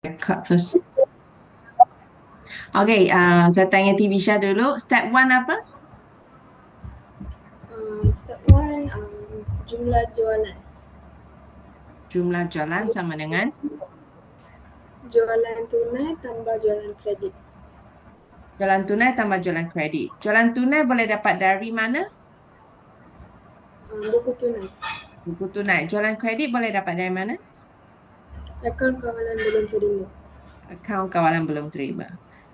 Record first. Okay, saya tanya Tibisha dulu. Step one apa? Step one, jumlah jualan. Jumlah jualan sama dengan Jualan tunai tambah jualan kredit. jualan tunai tambah jualan kredit. Jualan tunai boleh dapat dari mana? Buku tunai. Buku tunai. Jualan kredit boleh dapat dari mana? Akaun kawalan belum terima. Akaun kawalan belum terima.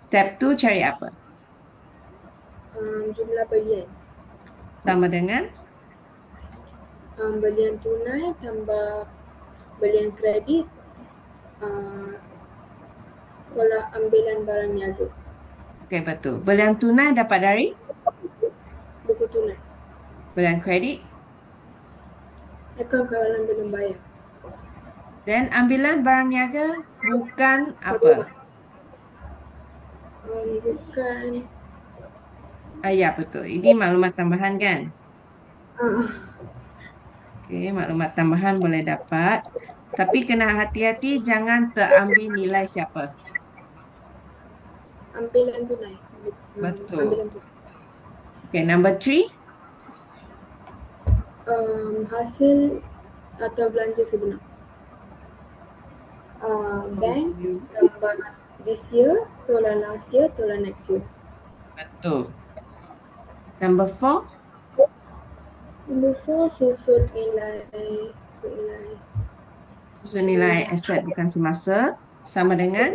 Step two cari apa? Jumlah belian. Sama dengan Belian tunai tambah belian kredit. Tolak ambilan barang niaga. okay, betul. Belian tunai dapat dari Buku tunai. belian kredit Akaun kawalan belum bayar. dan ambilan barang niaga bukan apa? Maklumat. Bukan. Ya, betul. Ini maklumat tambahan kan? Uh, Okay, maklumat tambahan boleh dapat. Tapi kena hati-hati jangan terambil nilai siapa. Ambilan tunai. Betul. Ambilan tunai. Okay, number three. Hasil atau belanja sebenar. Bank tambah this year, tolak last year, tolak next year. Betul. Number four. Number four, susun nilai. Susun nilai aset bukan semasa. Sama dengan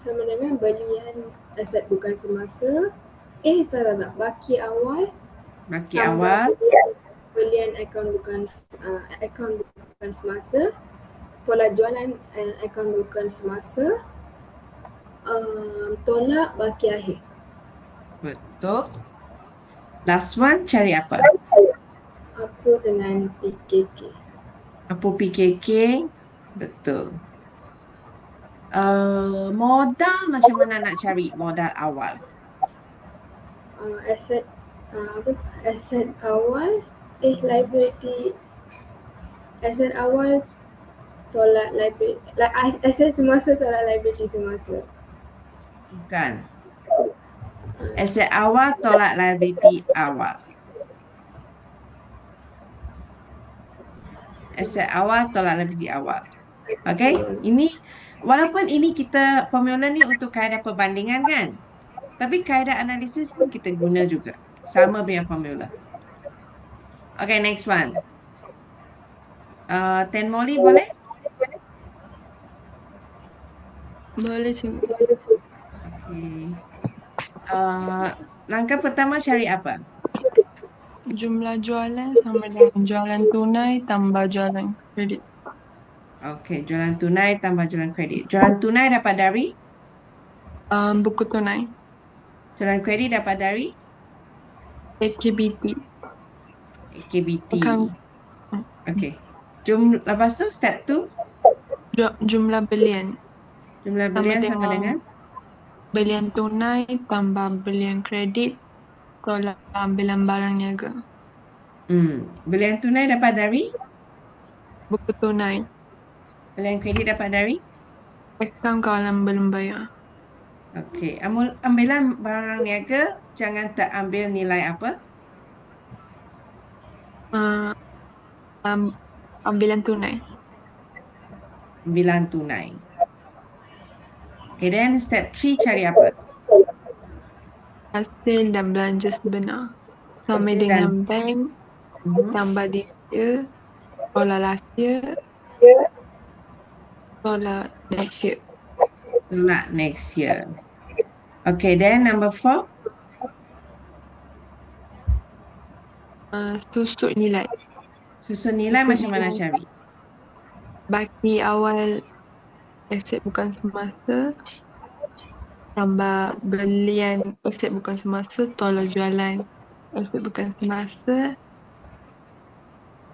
Sama dengan belian aset bukan semasa. Tak. Baki awal baki tambah awal. belian akaun bukan semasa. Tolak jualan akaun bukan semasa. Tolak baki akhir. Betul. Last one, cari apa? Apa dengan PKK? Apa PKK? Betul. Modal macam mana nak cari modal awal? Aset aset awal liability aset awal tolak liability aset semasa tolak liability semasa. Bukan. Aset awal tolak liability awal. Aset awal tolak liability awal. Okay, ini walaupun ini kita formula ni untuk kaedah perbandingan kan, tapi kaedah analisis pun kita guna juga. Sama punya formula. Okay, next one. Ten Molly boleh? Boleh cikgu. Okay. Langkah pertama cari apa? Jumlah jualan sama dengan jualan tunai tambah jualan kredit. Okay, jualan tunai tambah jualan kredit. Jualan tunai dapat dari? Buku tunai. Jualan kredit dapat dari? AKBT. AKBT. Bukan Okay. Lepas tu step tu? jumlah belian. Jumlah Sama belian sama dengan? belian tunai tambah belian kredit tolak ambilan barang niaga. Belian tunai dapat dari? Buku tunai. Belian kredit dapat dari? Akaun kawalan belum bayar. Okey, ambilan barang niaga jangan terambil nilai apa? Uh, Ambilan tunai. Ambilan tunai. Okay, then step 3 cari apa? Hasil dan belanja sebenar. Sama Hasil dengan dan- bank Mhm. tambah dia tolak last year tolak next year. Tolak next year. Okay, then number 4. Susut nilai. Susun nilai Susun macam mana nilai. cari? Baki awal aset bukan semasa tambah belian aset bukan semasa tolak jualan aset bukan semasa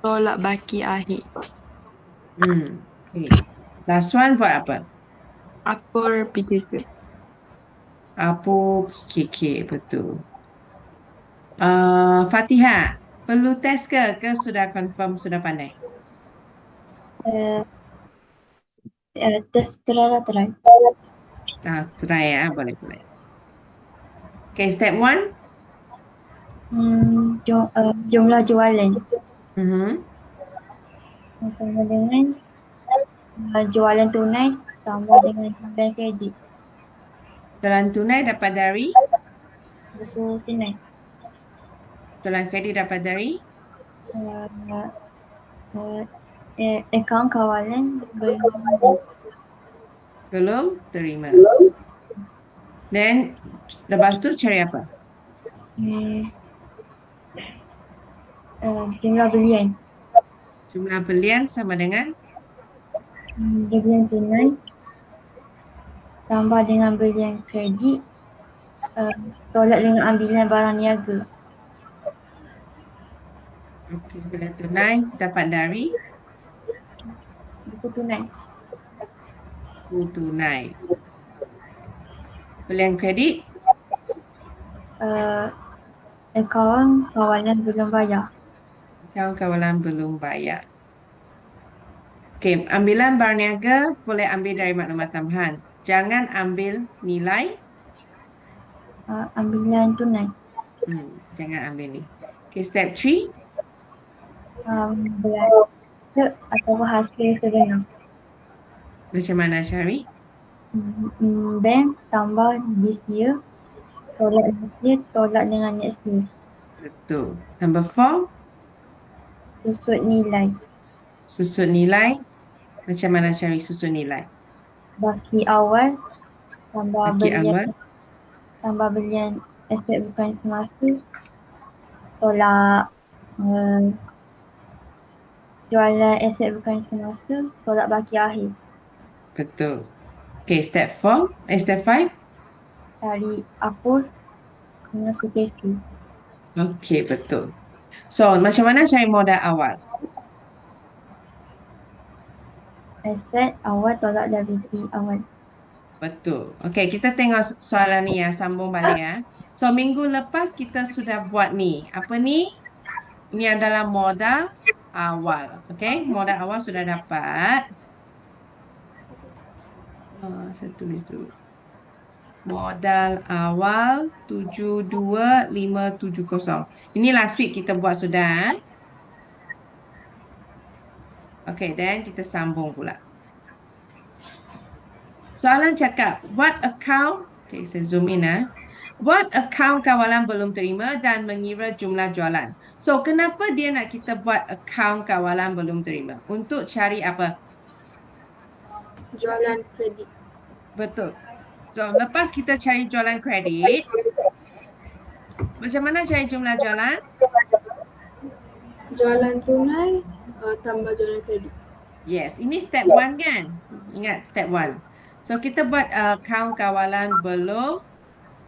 tolak baki akhir. Okay. Last one buat apa? Akur PKK. Apa KK, betul. Fatihah, perlu test ke sudah confirm, sudah pandai? Terserah try. Try ya, boleh. Okay, step 1. Jumlah jualan Mhm. sama dengan jualan tunai tambah dengan jualan kredit. Jualan tunai dapat dari, Buku tunai. jualan kredit dapat dari, Uh, uh, akaun kawalan belum terima. Then, lepas tu cari apa? hmm, jumlah belian. Jumlah belian sama dengan, Belian tunai tambah dengan belian kredit tolak dengan ambilan barang niaga. okay, belian tunai dapat dari, Buku tunai. buku tunai. Belian kredit, Akaun kawalan belum bayar. akaun kawalan belum bayar. Okay, ambilan barang niaga boleh ambil dari maklumat tambahan. Jangan ambil nilai, Ambilan tunai. jangan ambil ni. Okay, step 3. Belanja atau hasil sebenar. Macam mana cari? Bank tambah this year tolak dengan next year. Betul. Number 4, Susut nilai. susun nilai. Macam mana cari susun nilai? Baki awal tambah Baki awal, belian aset bukan semasa tolak jualan aset bukan semasa tolak baki akhir. betul. Okay, step 5. Cari apa dengan PKP. Okay, betul. So, macam mana cari modal awal? Aset awal tolak liability awal. Betul. Okay, kita tengok soalan ni ya, sambung balik ya. So, minggu lepas kita sudah buat ni. Apa ni? Ini adalah modal awal. Okay, modal awal sudah dapat. Saya tulis dulu. Modal awal 72570. Ini last week kita buat sudah. Okay, dan kita sambung pula. Soalan cakap, buat account, okay, saya zoom in buat account kawalan belum terima dan mengira jumlah jualan. So, kenapa dia nak kita buat account kawalan belum terima? Untuk cari apa? Jualan kredit. Betul. So, lepas kita cari jualan kredit, macam mana cari jumlah jualan? Jualan tunai tambah jualan kredit. Yes, ini step 1 kan? Ingat step 1. So, kita buat account kawalan belum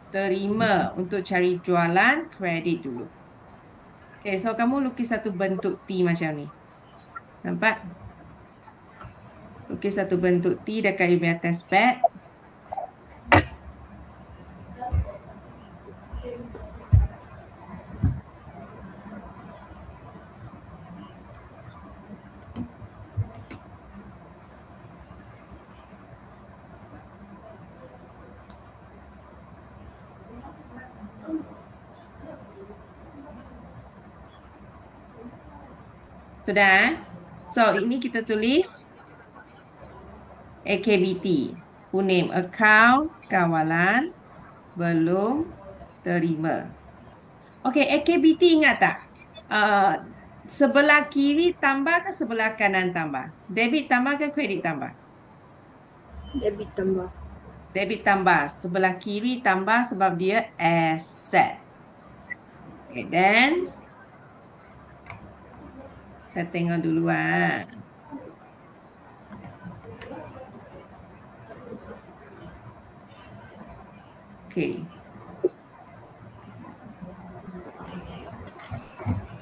terima untuk cari jualan kredit dulu. Okay, so kamu lukis satu bentuk T macam ni. Nampak? Lukis satu bentuk T dekat you punya test pad. Sudah? So, ini kita tulis AKBT. Full name, account kawalan belum terima. Okay, AKBT ingat tak? Sebelah kiri tambah ke sebelah kanan tambah? Debit tambah ke kredit tambah? Debit tambah. Debit tambah. Sebelah kiri tambah sebab dia asset. Okay, then saya tengok dulu Okay.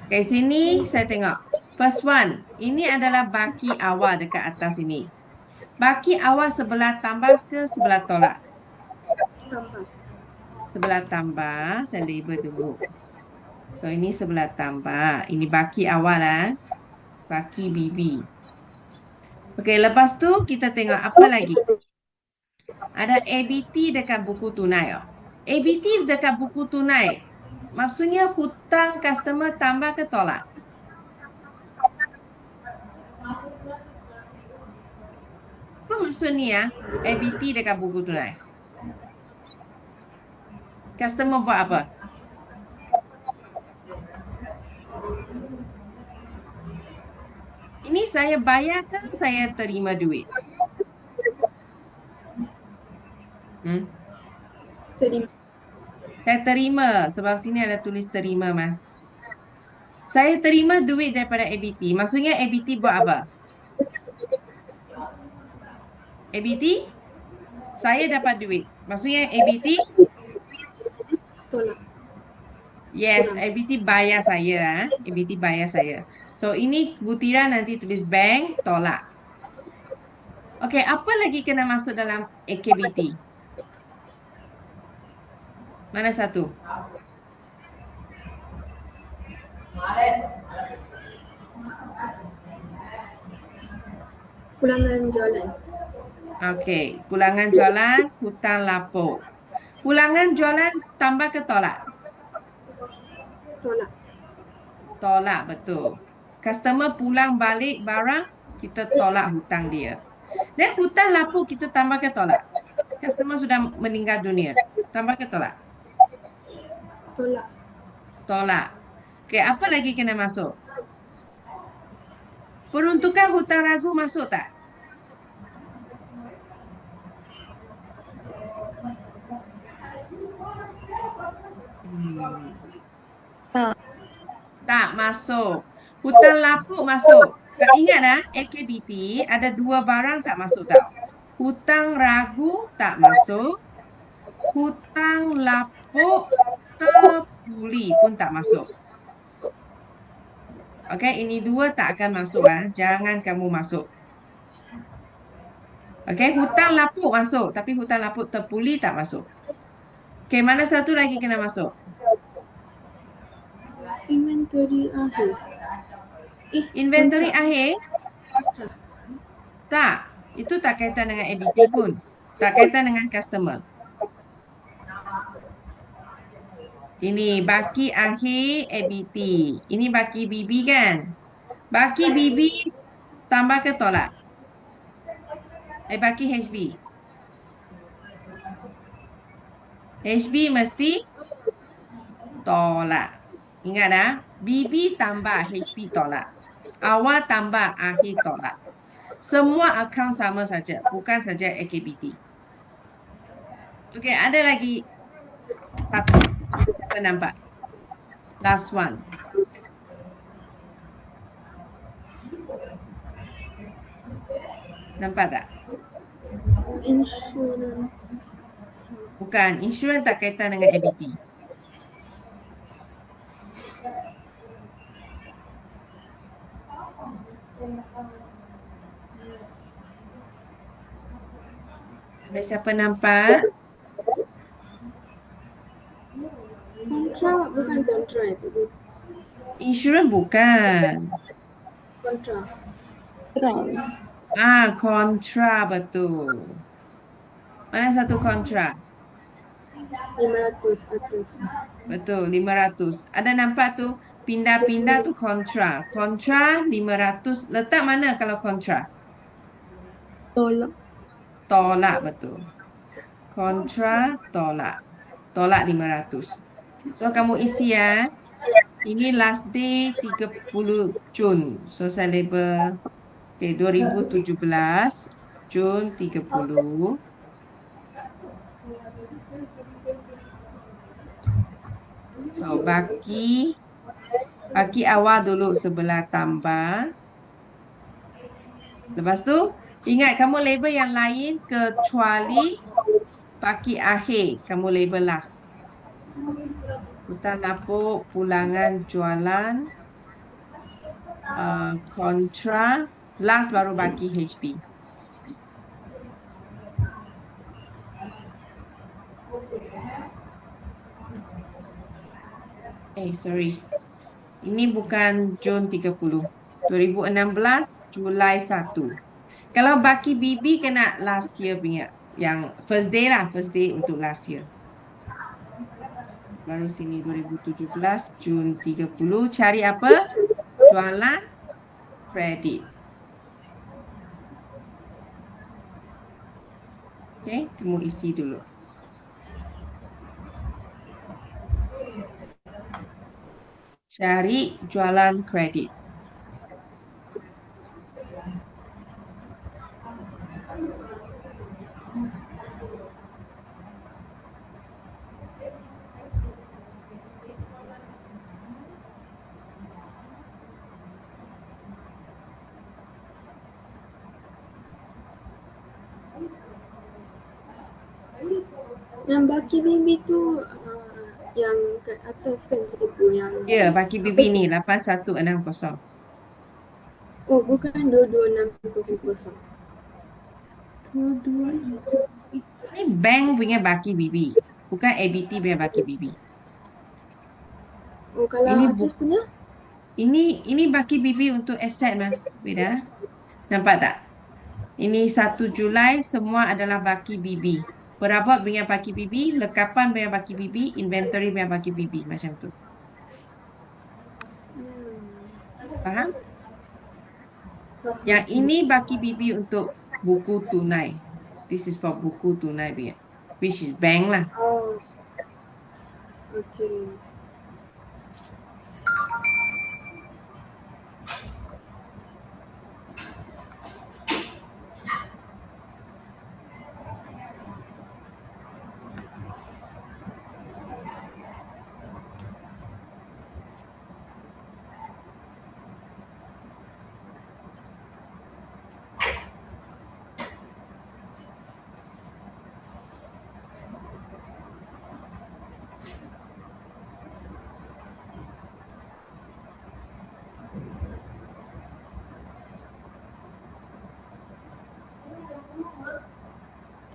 Okay, sini saya tengok. First one, ini adalah baki awal dekat atas ini. Baki awal sebelah tambah ke sebelah tolak? Tambah. Sebelah tambah, saya label dulu. So, ini sebelah tambah. Ini baki awal Baki BB. Okey, lepas tu kita tengok apa lagi. Ada ABT dekat buku tunai. ABT dekat buku tunai. Maksudnya hutang customer tambah ke tolak? Apa maksud ni ya? ABT dekat buku tunai. Customer buat apa? Ini saya bayar ke saya terima duit? Hmm? Terima. Saya terima sebab sini ada tulis terima mah. Saya terima duit daripada ABT. Maksudnya ABT buat apa? ABT, saya dapat duit. Maksudnya ABT, Tolak. yes, ABT bayar saya. ABT bayar saya. So, ini butiran nanti tulis bank, tolak. Okey, apa lagi kena masuk dalam AKBT? Mana satu? Pulangan jualan. Okey, pulangan jualan, hutang lapuk. Pulangan jualan tambah ke tolak? Tolak. Tolak, betul. Customer pulang balik barang, kita tolak hutang dia. Dan hutang lapuk kita tambah ke tolak? Customer sudah meninggal dunia. Tambah ke tolak? Tolak. Tolak. Okey, apa lagi kena masuk? Peruntukan hutang ragu masuk tak? Hmm. Tak. Tak masuk. Hutang lapuk masuk. Ingat AKBT ada dua barang tak masuk tau. Hutang ragu tak masuk. Hutang lapuk terpuli pun tak masuk. Okey, ini dua tak akan masuk Jangan kamu masuk. Okey, hutang lapuk masuk, tapi hutang lapuk terpuli tak masuk. Okey, mana satu lagi kena masuk? Inventory akhir. Inventory kontrak. akhir? Tak. Itu tak kaitan dengan ABT pun. Tak kaitan dengan customer. Ini baki akhir ABT. Ini baki BB kan? Baki BB tambah ke tolak? Baki HB. HB mesti tolak. Ingat BB tambah HB tolak. Awal tambah akhir tolak. Semua akaun sama saja, bukan saja AKBT. Okey, ada lagi satu. Siapa nampak? Last one. Nampak tak? Insurans. Bukan, insurans tak kaitan dengan ABT. Ada siapa nampak? Kontra bukan kontra itu. Insurans bukan. Kontra. Kontra betul. Mana satu kontra? 500 atas. Betul, 500. Ada nampak tu? Pindah-pindah tu kontra. Kontra 500. Letak mana kalau kontra? Tolak. Tolak betul. Kontra tolak. Tolak 500. So kamu isi Ini last day 30 Jun. So saya label 2017 Jun 30. So baki awal dulu sebelah tambah. Lepas tu ingat kamu label yang lain kecuali baki akhir kamu label last. Hutang lapuk, pulangan jualan, kontra, last baru baki HB. Sorry. Ini bukan Jun 30. 2016 Julai 1. Kalau baki BB kena last year punya. Yang first day lah, first day untuk last year. Baru sini 2017, Jun 30. Cari apa? Jualan kredit. Okay, kamu isi dulu. Cari jualan kredit. Yang baki bibi tu yang kat atas kan cikgu yang Ya, baki BB ni 8160. oh bukan 22600. Ini bank punya baki BB. Bukan ABT punya baki BB. Oh kalau Ini atas punya ini baki BB untuk aset mah. Beda. Nampak tak? Ini 1 Julai semua adalah baki BB. Perabot punya baki BB, lekapan punya baki BB, inventory punya baki BB macam tu. Faham? Yang ini baki BB untuk buku tunai. This is for buku tunai punya. Which is bank lah. oh okay.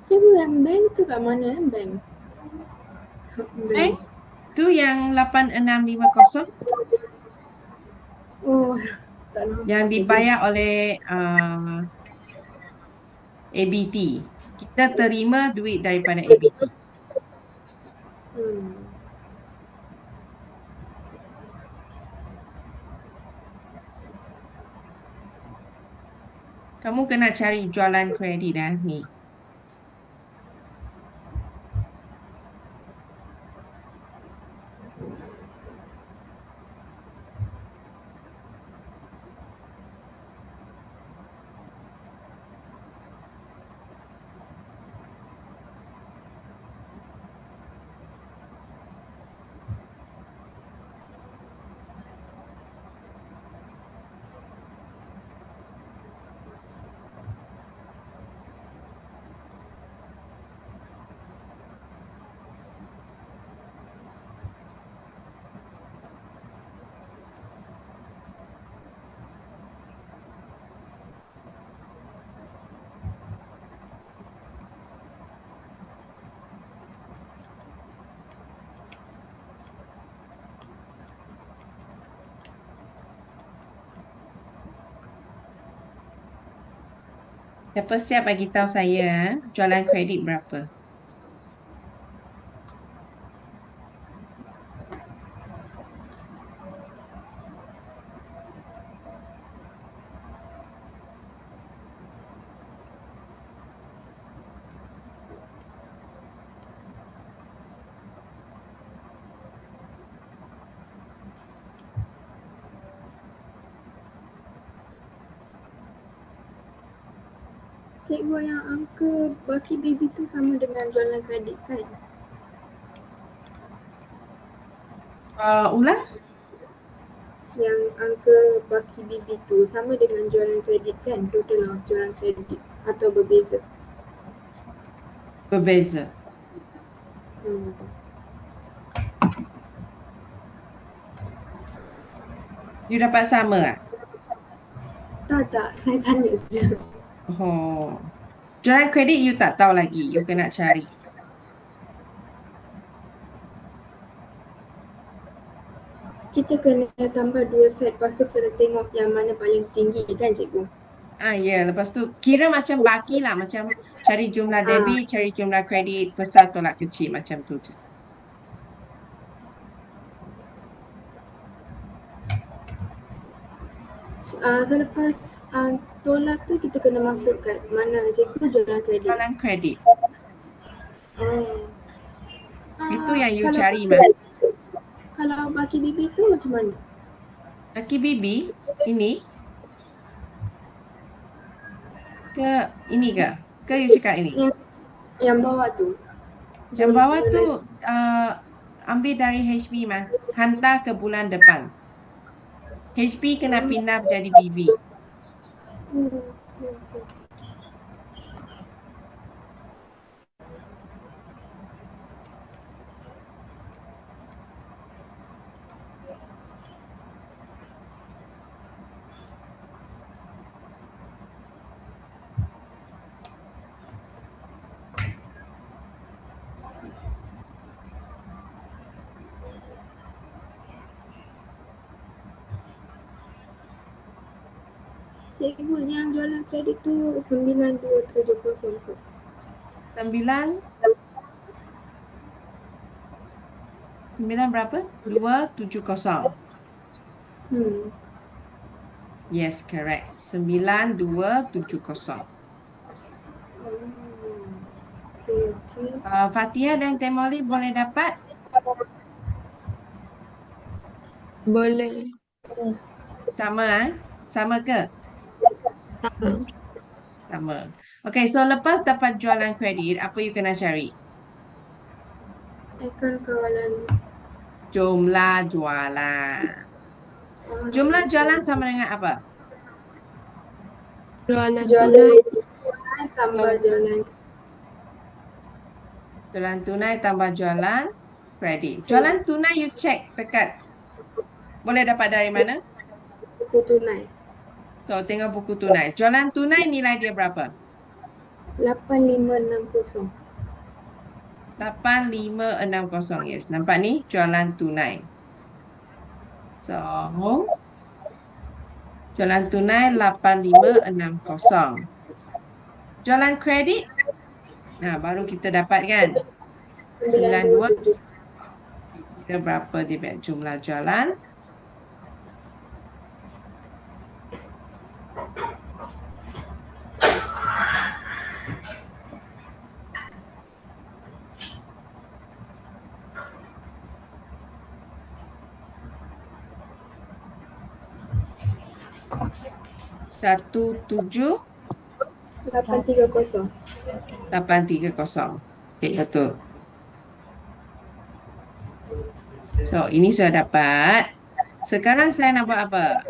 Cikgu yang bank tu kat mana bank? Eh, tu yang 8650 Oh tak nampak. yang dibayar oleh ABT. Kita terima duit daripada ABT. Hmm. Kamu kena cari jualan kredit dah ni. Siapa siap bagi tahu saya jualan kredit berapa? Cikgu yang angka baki baby tu sama dengan jualan kredit kan? Ulang? Yang angka baki baby tu sama dengan jualan kredit kan? Total lah jualan kredit atau berbeza? Berbeza. You dapat sama tak? Tak, saya tanya je. Oh. Jualan kredit you tak tahu lagi. You kena cari. Kita kena tambah 2 set, lepas tu kena tengok yang mana paling tinggi kan cikgu? Ya, lepas tu kira macam baki lah, macam cari jumlah Ah, debit, cari jumlah kredit, besar tolak kecil macam tu je. selepas tolak tu kita kena masukkan mana cikgu jualan kredit. Jualan kredit. Oh. Itu yang you Kalau cari, baki- Mak. Kalau baki bibi tu macam mana? Laki bibi ini ke ini ke? Ke you cakap ini? Yang bawah tu. Yang bawah tu ambil dari HB, mah. Hantar ke bulan depan. HB kena pindah jadi bibi. Hmm. Cikgu, yang jualan kredit tu 9270 ke? 9 berapa? 270. Yes, correct. 9270. Okay. Fatia dan Temoli boleh dapat? Boleh. Sama, Sama ke? Sama. Sama. Okay, so lepas dapat jualan kredit, apa you kena cari? Akaun kawalan. Jumlah jualan. Jumlah jualan sama dengan apa? Jualan Jualan tunai. tambah jualan. Jualan tunai tambah jualan kredit. Jualan tunai you check dekat. Boleh dapat dari mana? Buku tunai. So, tengok buku tunai. Jualan tunai nilai dia berapa? 8560. 8560. Yes, nampak ni? Jualan tunai. So, jualan tunai 8560. Jualan kredit? Nah, baru kita dapat kan? 92. Kira berapa dia jumlah jualan? Satu 830. 830. Okay, betul. So, ini sudah dapat. Sekarang saya nak buat apa?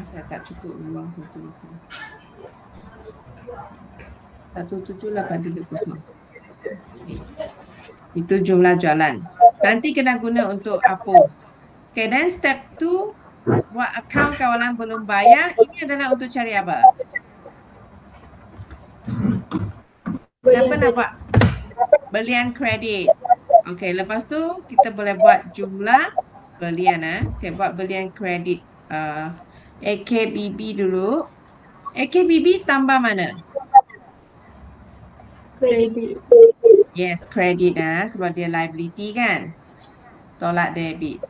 Saya tak cukup ruang satu di sini. 17830. Itu jumlah jualan. Nanti kena guna untuk apa? Okay, then step 2, buat akaun kawalan belum bayar. Ini adalah untuk cari apa? Kenapa nak buat? Belian kredit. Okay, lepas tu kita boleh buat jumlah belian. Okay, buat belian kredit. AKBB dulu. AKBB tambah mana? Kredit. Yes, kredit sebab dia liability kan. Tolak debit.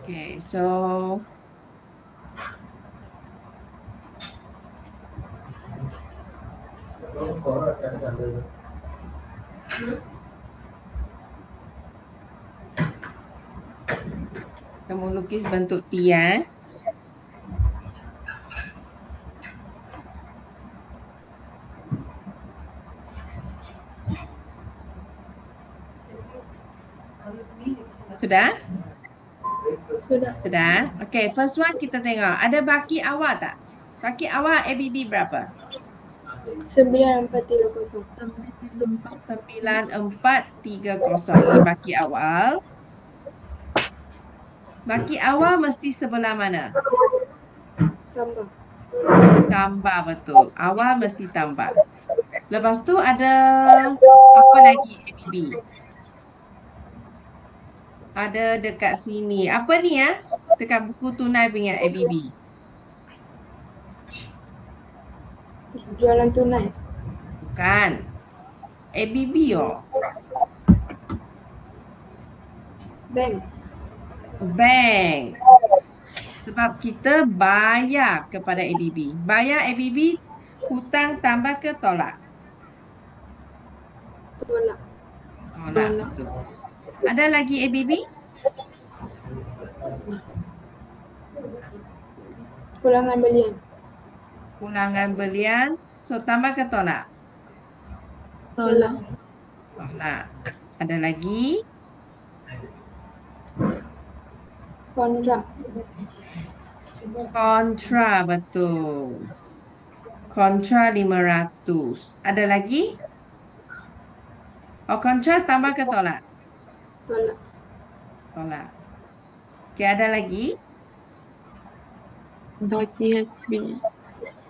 Okay, so kamu lukis bentuk T Sudah? Sudah? Okay, first one kita tengok. Ada baki awal tak? Baki awal ABB berapa? 9430. 9430. Ini baki awal. Baki awal mesti sebelah mana? Tambah. Tambah, betul. Awal mesti tambah. Lepas tu ada apa lagi ABB? Ada dekat sini. Apa ni ya? Dekat buku tunai punya ABB. Jualan tunai. Bukan. ABB oh. Bank. Bank. Sebab kita bayar kepada ABB. Bayar ABB, hutang tambah ke tolak? Tolak. Tolak. Tolak. Betul. Ada lagi ABB? Pulangan belian. Pulangan belian. So, tambah ke tolak? Tolak. Tolak. Ada lagi? Kontrak. Kontra, betul. Kontra 500. Ada lagi? Oh, kontra tambah ke tolak? Tolak. Tolak. Okey, ada lagi? Baki HB.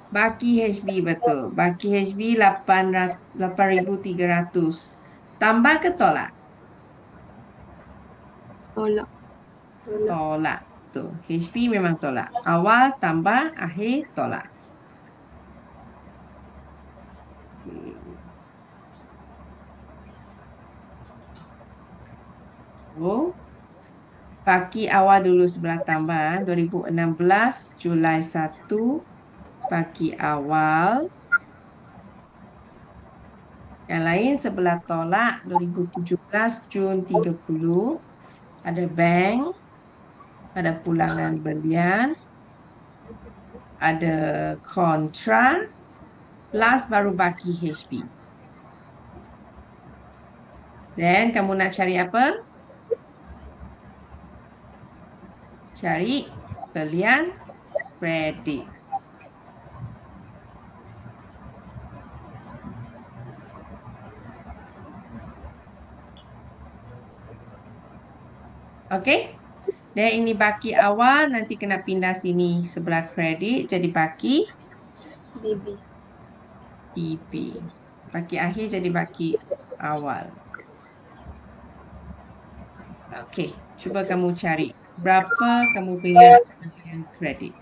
Baki HB, betul. Baki HB 8,300. Tambah ke tolak? Tolak. Tolak. Tolak. Betul. HB memang tolak. Awal tambah, akhir tolak. Oh. Baki awal dulu sebelah tambah. 2016 Julai 1. Baki awal. Yang lain sebelah tolak 2017 Jun 30. Ada bank. Ada pulangan belian. Ada kontra. Last baru baki HB. Then kamu nak cari apa? Cari belian kredit. Okey? Dan ini baki awal, nanti kena pindah sini sebelah kredit jadi baki BB. PP. Baki akhir jadi baki awal. Okey, cuba kamu cari berapa kamu punya belian kredit.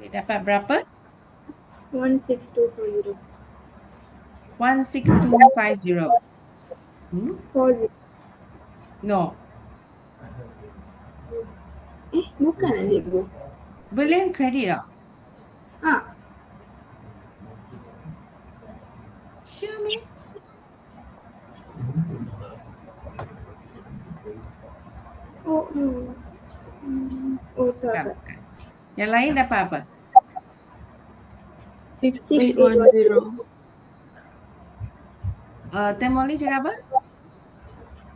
Okay, dapat berapa? 16240. 16250. 40. No. Bukan lah cikgu. Belian kredit tak? Ah, Sure, me. oh, oh tak. Bukan, bukan. Yang lain dapat apa? 6810. Temoli cakap apa?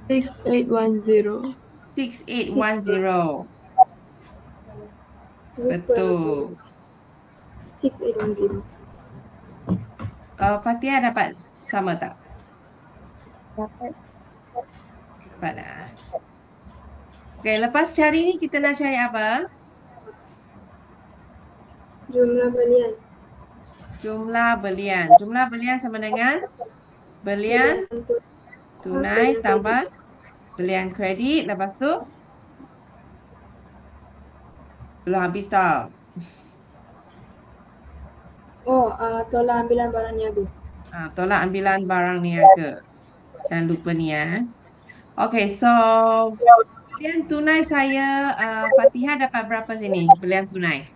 6810. 6810. Betul. 6810. Fatihah dapat sama tak? Dapat. Dapat lah. Okay, lepas cari ni kita nak cari apa? Jumlah belian. Jumlah belian. Jumlah belian sama dengan belian Belian tu tunai belian tambah kredit. belian kredit. Lepas tu belum habis tau. Oh, tolak ambilan barang niaga. Tolak ambilan barang niaga. Jangan lupa ni ya. Okay, so belian tunai saya, Fatihah dapat berapa sini? Belian tunai.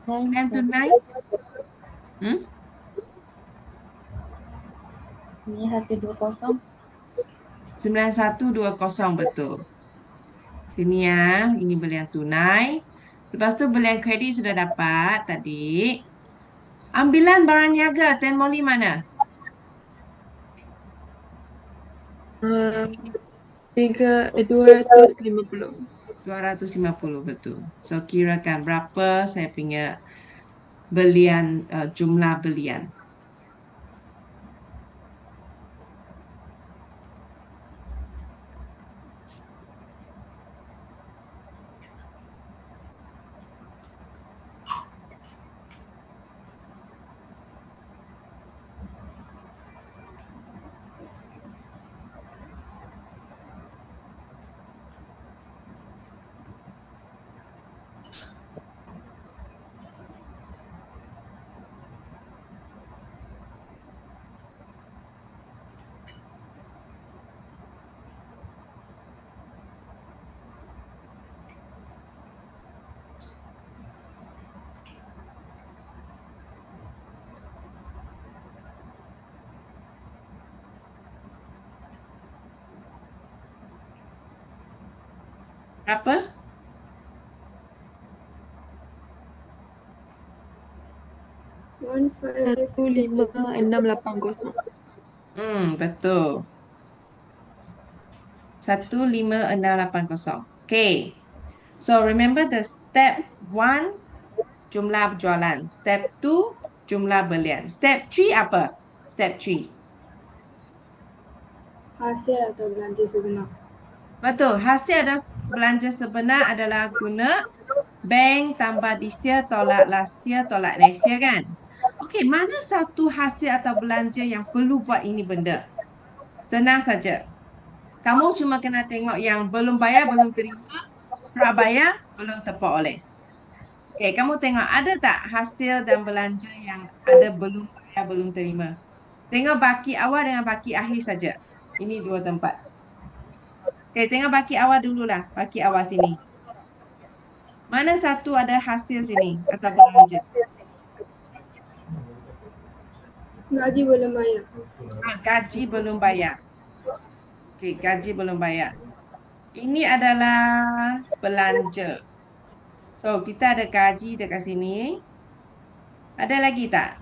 Belian tunai? Hmm? Ini 120. 9120 betul. Sini ya, ini belian tunai. Lepas tu belian kredit sudah dapat tadi. Ambilan barang niaga, Tenmoli mana? 250. 250 betul. So kirakan berapa saya punya belian, jumlah belian. Berapa? 15680. Betul. 15680. Okay. So remember the step 1 jumlah jualan. Step 2 jumlah belian. Step 3 apa? Step 3. Hasil atau belanja sebenar. Betul. Hasil ada belanja sebenar adalah guna bank tambah this year tolak last year tolak next year kan? Okey, mana satu hasil atau belanja yang perlu buat ini benda? Senang saja. Kamu cuma kena tengok yang belum bayar, belum terima, prabayar, belum tepat oleh. Okey, kamu tengok ada tak hasil dan belanja yang ada belum bayar, belum terima? Tengok baki awal dengan baki akhir saja. Ini dua tempat. Okey, tengok baki awal dululah. Baki awal sini. Mana satu ada hasil sini atau belanja? Gaji belum bayar. Gaji belum bayar. Okey, gaji belum bayar. Ini adalah belanja. So, kita ada gaji dekat sini. Ada lagi tak?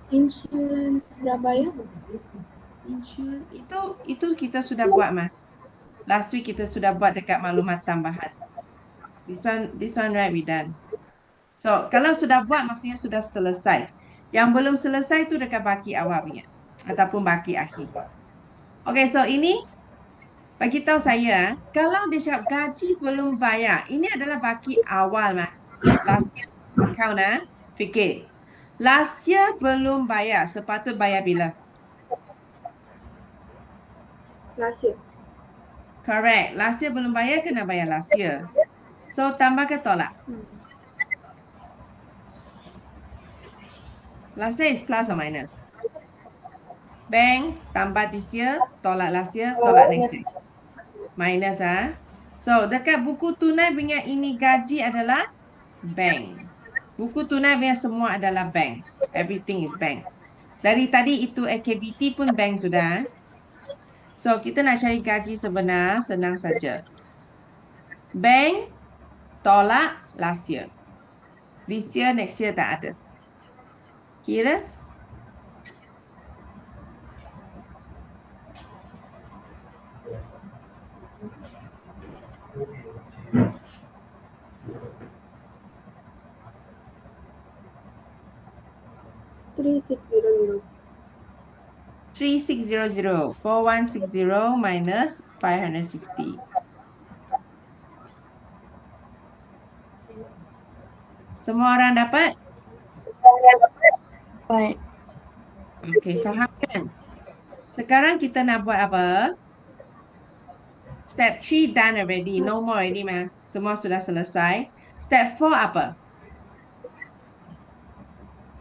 Insurans prabayar. Insurans. Itu kita sudah buat mah. Last week kita sudah buat dekat maklumat tambahan. This one right we done. So, kalau sudah buat maksudnya sudah selesai. Yang belum selesai tu dekat baki awal punya. Ataupun baki akhir. Okay, so ini bagi tahu saya, kalau dia cakap gaji belum bayar, ini adalah baki awal mah. Last year kau nak fikir. Last year belum bayar, sepatut bayar bila? Last year. Correct. Last year belum bayar, kena bayar last year. So, tambah ke tolak? Last year is plus or minus? Bank, tambah this year, tolak last year, tolak next year. Minus So, dekat buku tunai punya ini gaji adalah bank. Buku tunai punya semua adalah bank. Everything is bank. Dari tadi itu aktiviti pun bank sudah. So, kita nak cari gaji sebenar, senang saja. Bank, tolak last year. This year, next year tak ada. Kira? 3600. 3600. 4160 minus 560. Semua orang dapat? Baik. Okey, faham kan? Sekarang kita nak buat apa? Step 3 done already. No more already, mah. Semua sudah selesai. Step 4 apa?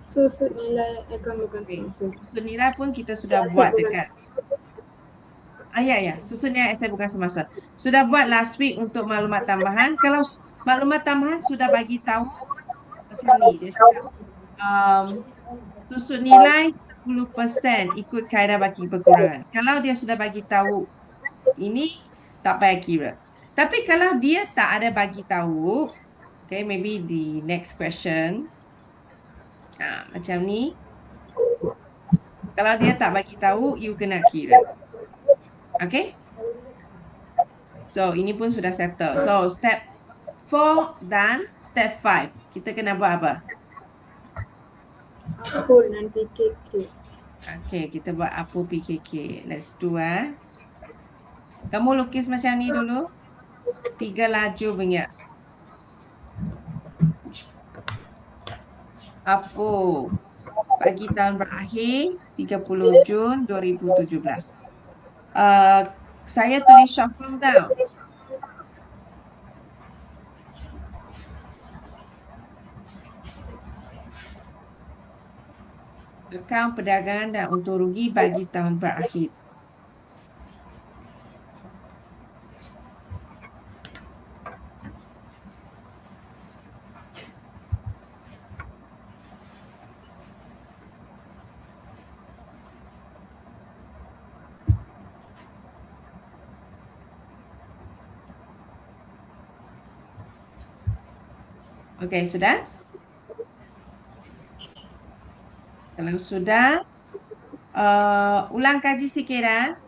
Susut nilai akaun bukan Okay. semasa. Susun nilai pun kita sudah Aset buat bukan dekat. Ya. Susunnya aset bukan semasa. Sudah buat last week untuk maklumat tambahan. Kalau maklumat tambahan sudah bagi tahu macam ni. Dia cakap, susun nilai 10% ikut kaedah bagi perkurangan. Kalau dia sudah bagi tahu ini, tak payah kira. Tapi kalau dia tak ada bagi tahu, okay, maybe the next question, macam ni. Kalau dia tak bagi tahu, you kena kira. Okay? So, ini pun sudah settle. So, step 4 dan step 5. Kita kena buat apa? Akur dan PKK. Okay, kita buat apa PKK. Let's do. Kamu lukis macam ni dulu. 3 laju banyak. Apa? Bagi tahun berakhir 30 Jun 2017. Saya tulis short form tau. Akaun perdagangan dan untung rugi bagi tahun berakhir. Okey, sudah? Kalau sudah, ulang kaji sikit.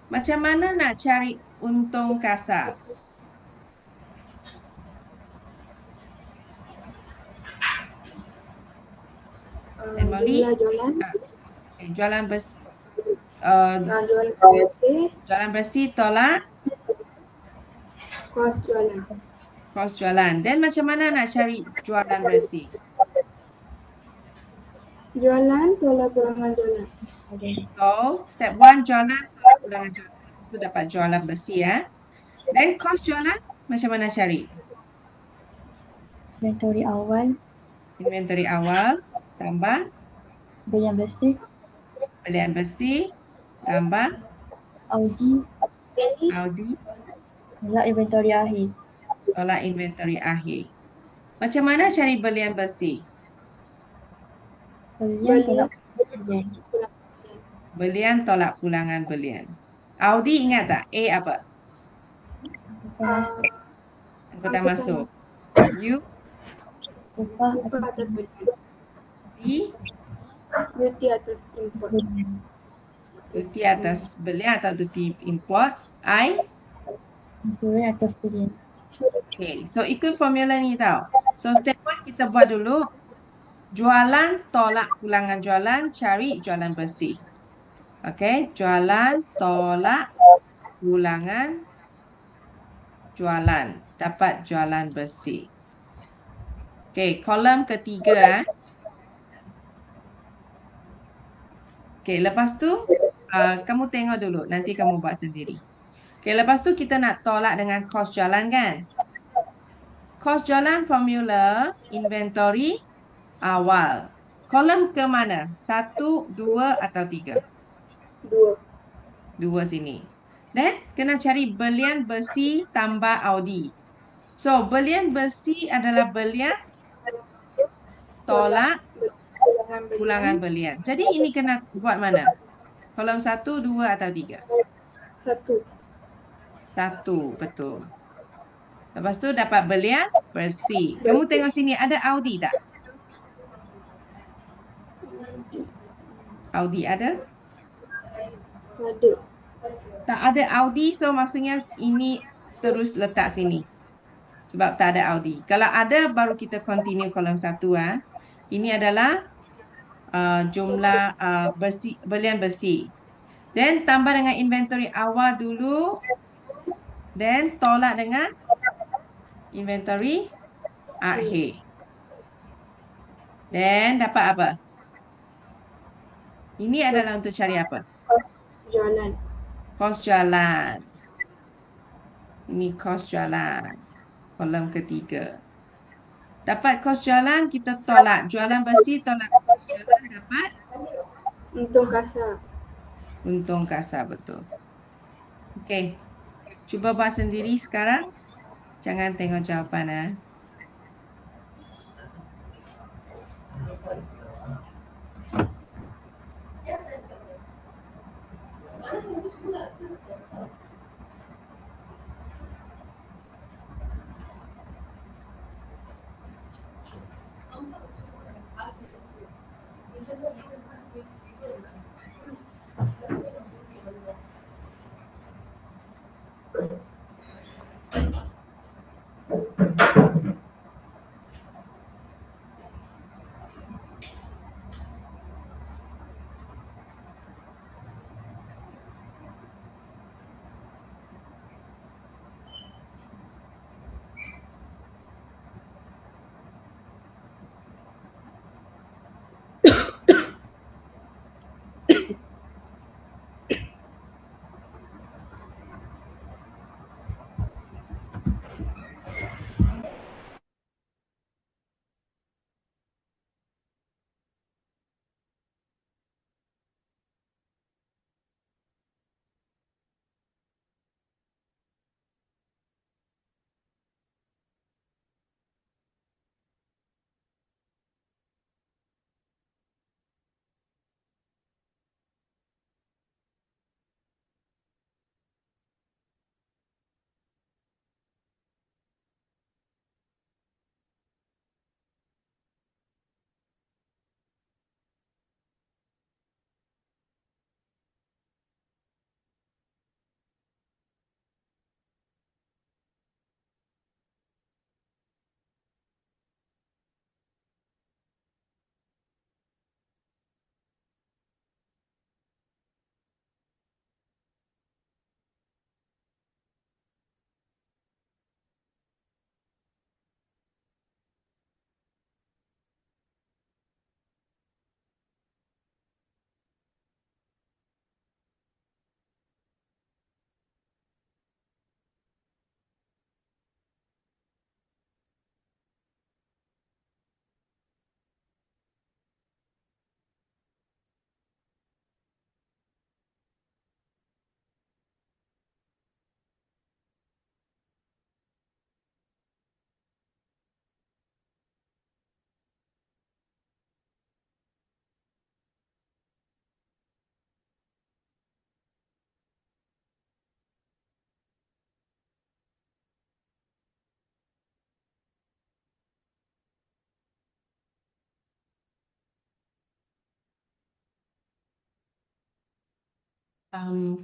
Macam mana nak cari untung kasar? Molly? Jumlah jualan. Jualan besi. Jualan besi. Jualan besi tolak Kos jualan. kos jualan. Dan macam mana nak cari jualan besi? Jualan tolak kurangan jualan. So, step 1 jualan tolak kurangan jualan. Itu dapat jualan besi ya. Dan kos jualan macam mana cari? Inventory awal, Inventory awal tambah belian besi, belian besi tambah Audi, Audi tolak inventory akhir. tolak inventory akhir. Macam mana cari belian besi? Belian tolak belian. Belian tolak pulangan belian. Audi ingat tak? A apa? Angkutan masuk. U, Upah Upah atas belian. D, Duty atas import. duty atas belian atau duty import. I, insurans atas belian. okay. So, ikut formula ni tau. So, step 1 kita buat dulu. Jualan tolak pulangan jualan, cari jualan bersih. Okay, jualan tolak pulangan jualan, dapat jualan bersih. Okay, kolom ketiga. Okay, lepas tu kamu tengok dulu, nanti kamu buat sendiri. Okay, lepas tu kita nak tolak dengan kos jualan kan? Kos jualan formula inventory awal. Kolom ke mana? 1, 2 atau 3? 2. 2 sini. Dan kena cari belian besi tambah Audi. So, belian besi adalah belian tolak pulangan belian. Jadi, ini kena buat mana? Kolom 1, 2 atau 3? 1. 1, betul. Lepas tu dapat belian bersih. Kamu tengok sini, ada Audi tak? Audi ada? Ada. Tak ada Audi, so maksudnya ini terus letak sini. Sebab tak ada Audi. Kalau ada, baru kita continue kolom 1. Ini adalah jumlah belian besi. Then tambah dengan inventory awal dulu. Then tolak dengan inventory akhir. Then dapat apa? Ini adalah untuk cari apa? Jualan. Kos jualan. Ini kos jualan. Kolom ketiga. Dapat kos jualan, kita tolak. Jualan besi, tolak kos jualan, dapat Untung kasar. untung kasar, betul. Okey. Cuba buat sendiri sekarang. Jangan tengok jawapan.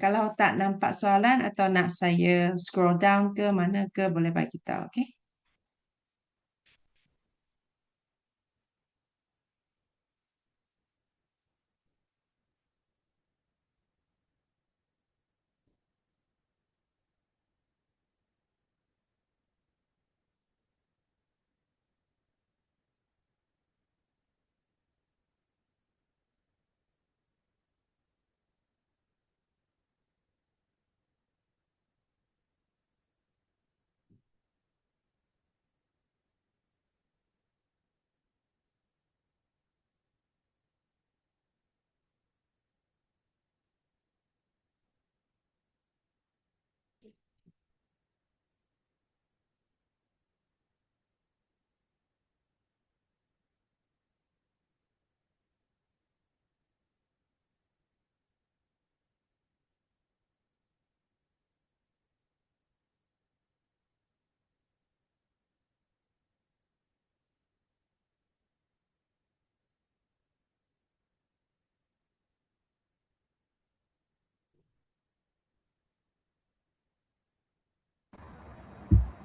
Kalau tak nampak soalan atau nak saya scroll down ke mana ke, boleh bagi tahu, okey?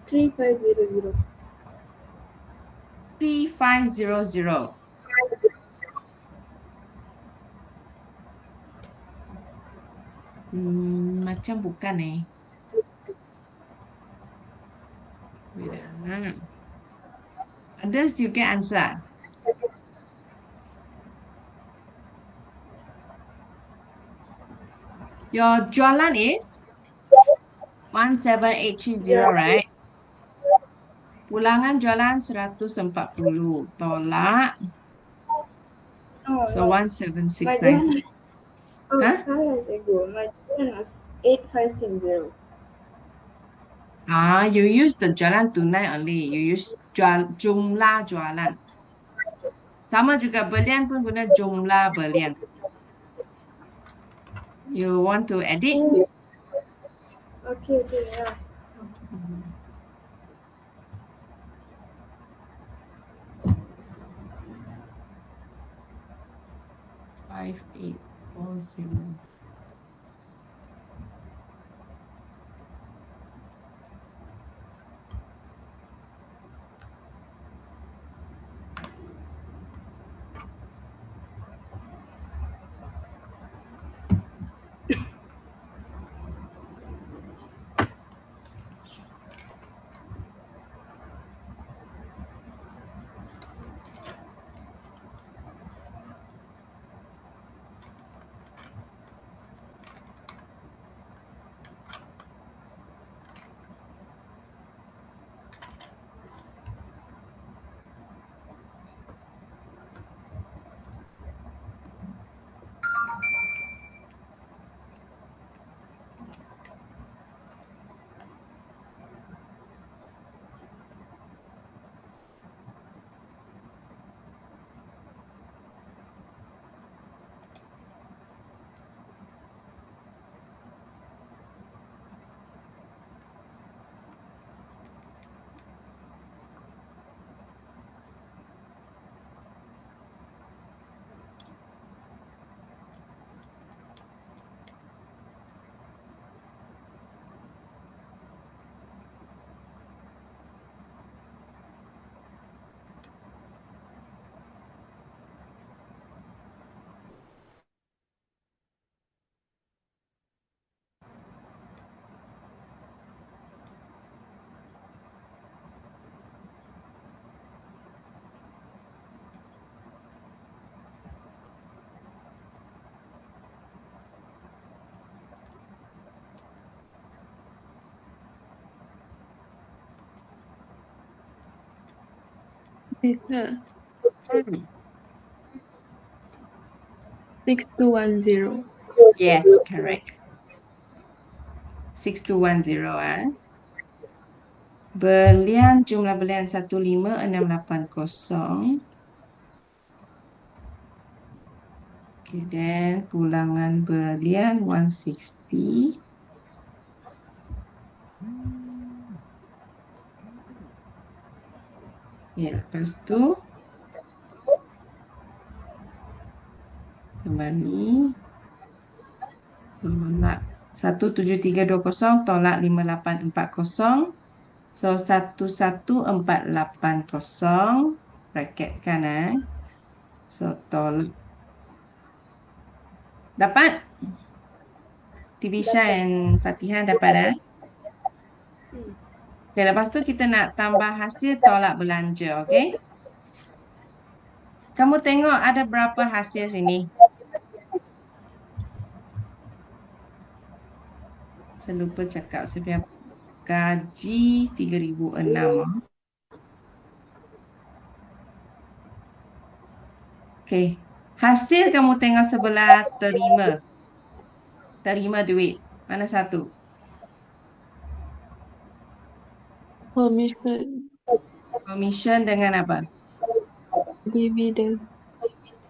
Three five zero zero. 3500. Macam bukan eh. Wait, others you can answer. Your jualan is 17830, right? Pulangan jualan 140. Tolak. Oh, So no. 17690. Oh, Huh? salah cikgu. Majuan was 8560. You use the jualan tunai only. You use jumlah jualan. Sama juga belian pun guna jumlah belian. You want to edit? Okay, yeah. 5840. Teacher, Hmm. 6210. Yes, correct. 6210. Belian jumlah belian 15680. Okay, then pulangan belian 160. Ya, lepas tu kembali tolak 17320 tolak 5840. So 11480 bracket kan So tolak dapat Tibisha and Fatihah dapat Okay, lepas tu kita nak tambah hasil tolak belanja, okay? Kamu tengok ada berapa hasil sini? Saya lupa cakap saya punya gaji 3006. Okay. Hasil kamu tengok sebelah terima. Terima duit. Mana satu? Commission, Commission dengan apa? dividend,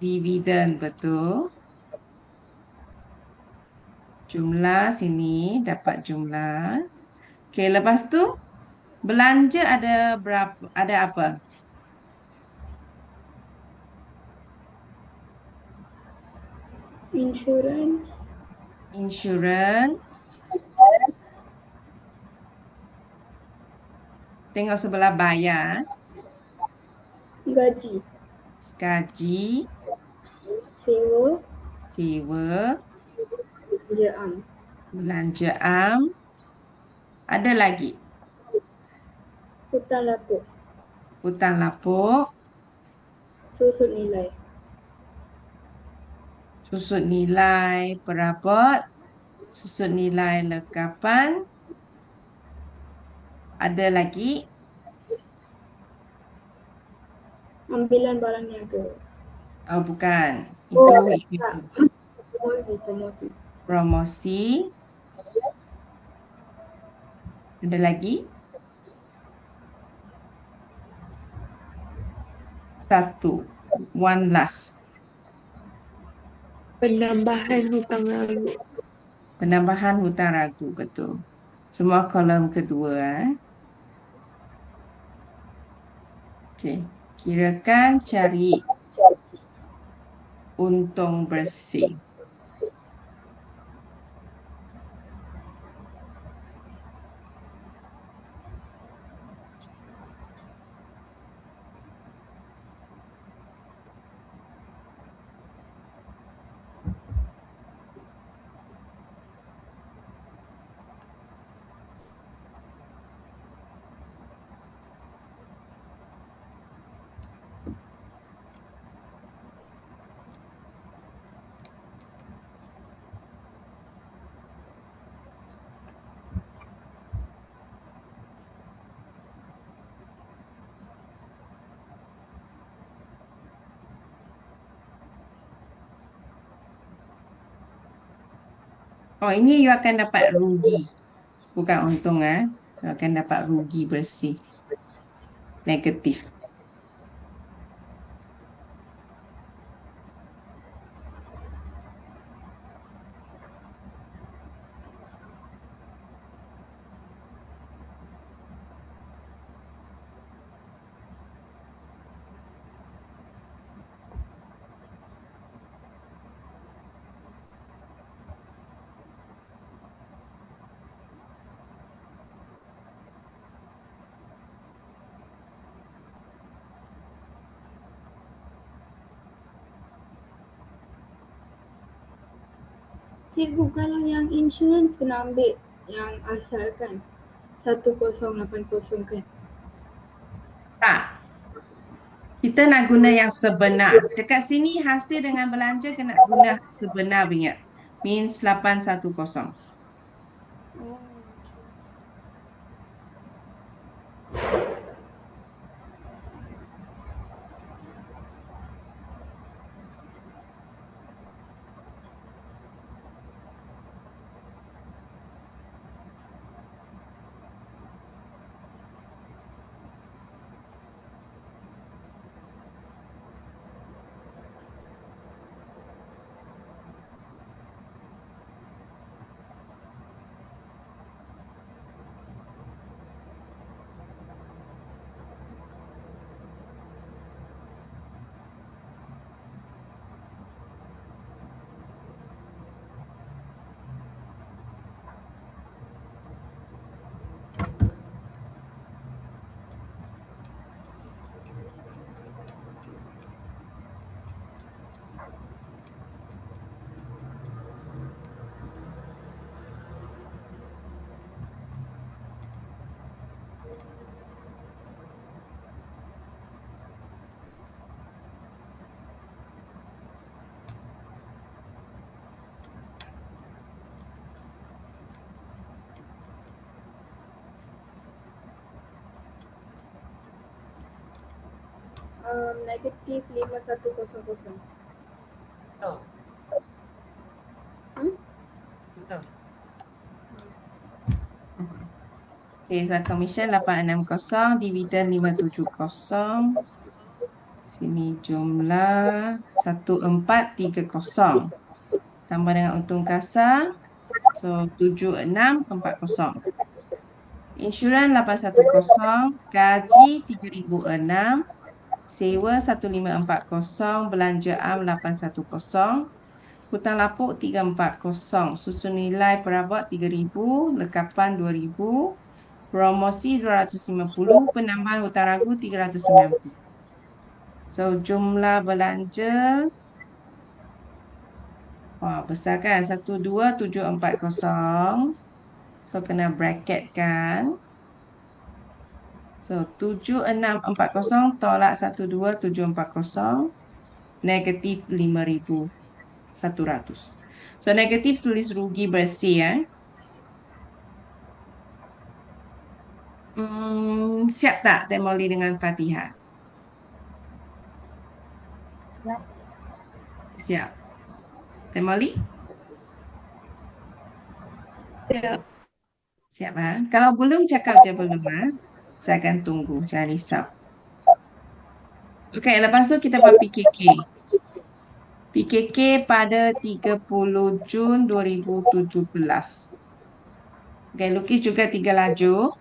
Dividen, betul. Jumlah sini dapat jumlah. Okay, lepas tu belanja ada berapa? Ada apa? Insurance, Insurans. Tengok sebelah bayar. gaji, Gaji, sewa, sewa, kerjaan. Belanja am. Ada lagi. Hutang lapuk. Hutang lapuk. Susut nilai. Susut nilai perabot. Susut nilai lekapan. Ada lagi. Ambilan barang niaga. Oh, bukan. Oh, Itu tak. Promosi. promosi. Ada lagi. Satu. One last. Penambahan hutang lalu. Penambahan hutang ragu. Betul. Semua kolom kedua. Okey. Kirakan cari untung bersih. Oh, ini you akan dapat rugi. Bukan untung, You akan dapat rugi bersih. Negatif. Cikgu, kalau yang insurans kena ambil yang asal kan? 1080 kan? Tak. Kita nak guna yang sebenar. Dekat sini hasil dengan belanja kena guna sebenar punya. Means 810. Oh. Negatif 5100. Betul. Hmm? Betul. Okay, so commission 860, dividen 570. Sini jumlah 1430. Tambah dengan untung kasar. So 7640. Insurans 810, gaji 3006, sewa 1540, belanja am 810, hutang lapuk 340, susun nilai perabot 3000, lekapan 2000, promosi 250, penambahan hutang ragu 390. So jumlah belanja Wah, besar kan? 12740. So, kena bracket kan. So, 7640 tolak 12740. Negatif 5,100. So, negatif tulis rugi bersih ya. Siap tak Temoli dengan Fatihah? Siap. Siap. Temoli? Siap. Siap ha? Kalau belum cakap je belum ha? Saya akan tunggu. Jangan risau. Okey, lepas tu kita buat PKK. PKK pada 30 Jun 2017. Okey, lukis juga 3 lajur.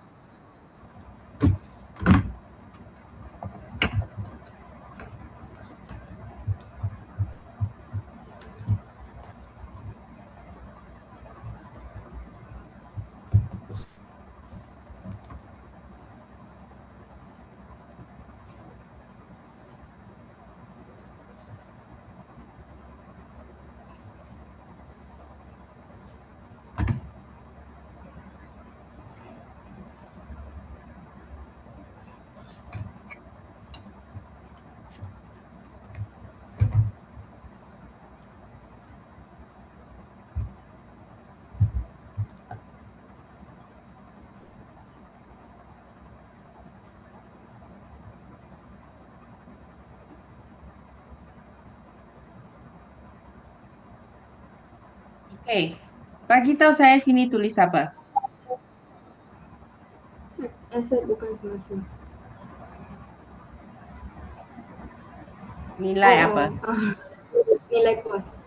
Okey. Bagi tahu saya sini tulis apa? Aset bukan semasa. Nilai apa? Nilai kos.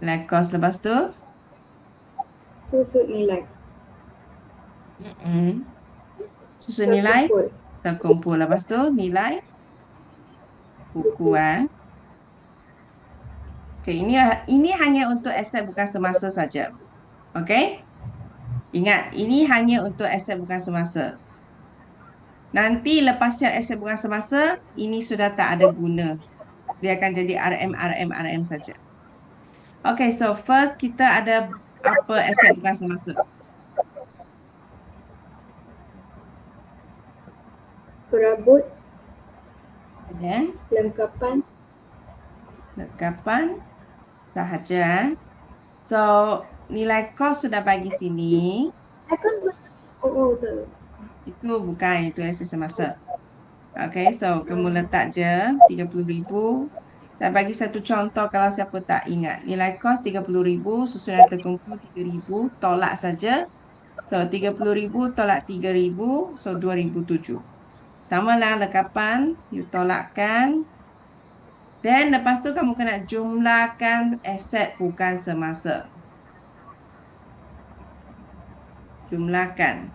Nilai kos lepas tu? Susut nilai. Susun nilai Terkumpul. terkumpul. Lepas tu nilai buku Okey, ini hanya untuk aset bukan semasa saja. Okey? Ingat, ini hanya untuk aset bukan semasa. Nanti lepasnya aset bukan semasa, ini sudah tak ada guna. Dia akan jadi RM saja. Okay, so first kita ada apa aset bukan semasa? Perabot, Dan lengkapan, lengkapan sahaja. So, nilai kos sudah bagi sini. betul. Itu bukan, itu aset semasa. Okay, so kamu letak je 30,000. Saya bagi satu contoh kalau siapa tak ingat. Nilai kos 30,000, susunan terkumpul 3,000, tolak saja. So, 30,000 tolak 3,000, so 2,007. Sama lah lengkapan, you tolakkan. Dan lepas tu kamu kena jumlahkan aset bukan semasa. Jumlahkan.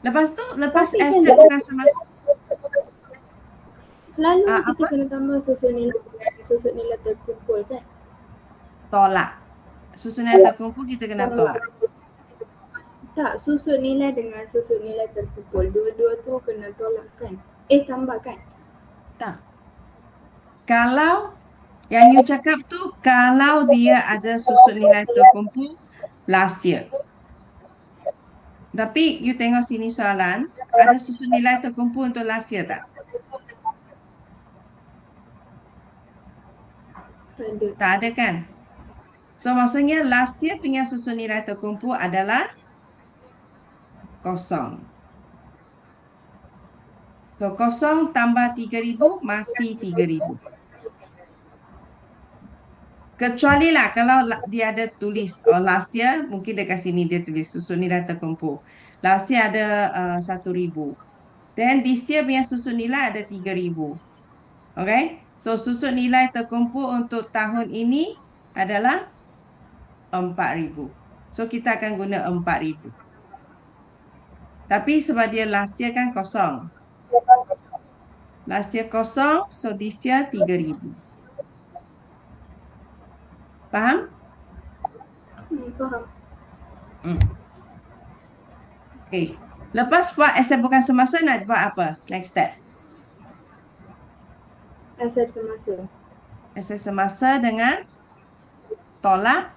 Lepas tu, lepas Tapi kan aset bukan semasa, selalu kita apa? kena tambah susut nilai dengan susut nilai terkumpul kan? Tolak. Susunan terkumpul kita kena tolak. Tak, susut nilai dengan susut nilai terkumpul. Dua-dua tu kena tolak kan? Tambah kan? Tak. Kalau yang you cakap tu, kalau dia ada susut nilai terkumpul last year. Tapi you tengok sini soalan, ada susut nilai terkumpul untuk last year tak? Ada. Tak ada kan? So maksudnya last year punya susut nilai terkumpul adalah kosong. So kosong tambah 3,000 masih 3,000. Kecuali lah kalau dia ada tulis last year, mungkin dekat sini dia tulis susun nilai terkumpul. Last year ada 1,000. Then this year punya susun nilai ada 3,000. Okay? So susun nilai terkumpul untuk tahun ini adalah 4,000. So kita akan guna 4,000. Tapi sebab dia last year kan kosong. Last year kosong, so this year 3,000. Faham? Faham. Okay. Lepas buat aset bukan semasa, nak buat apa? Next step. Aset semasa. Aset semasa dengan tolak,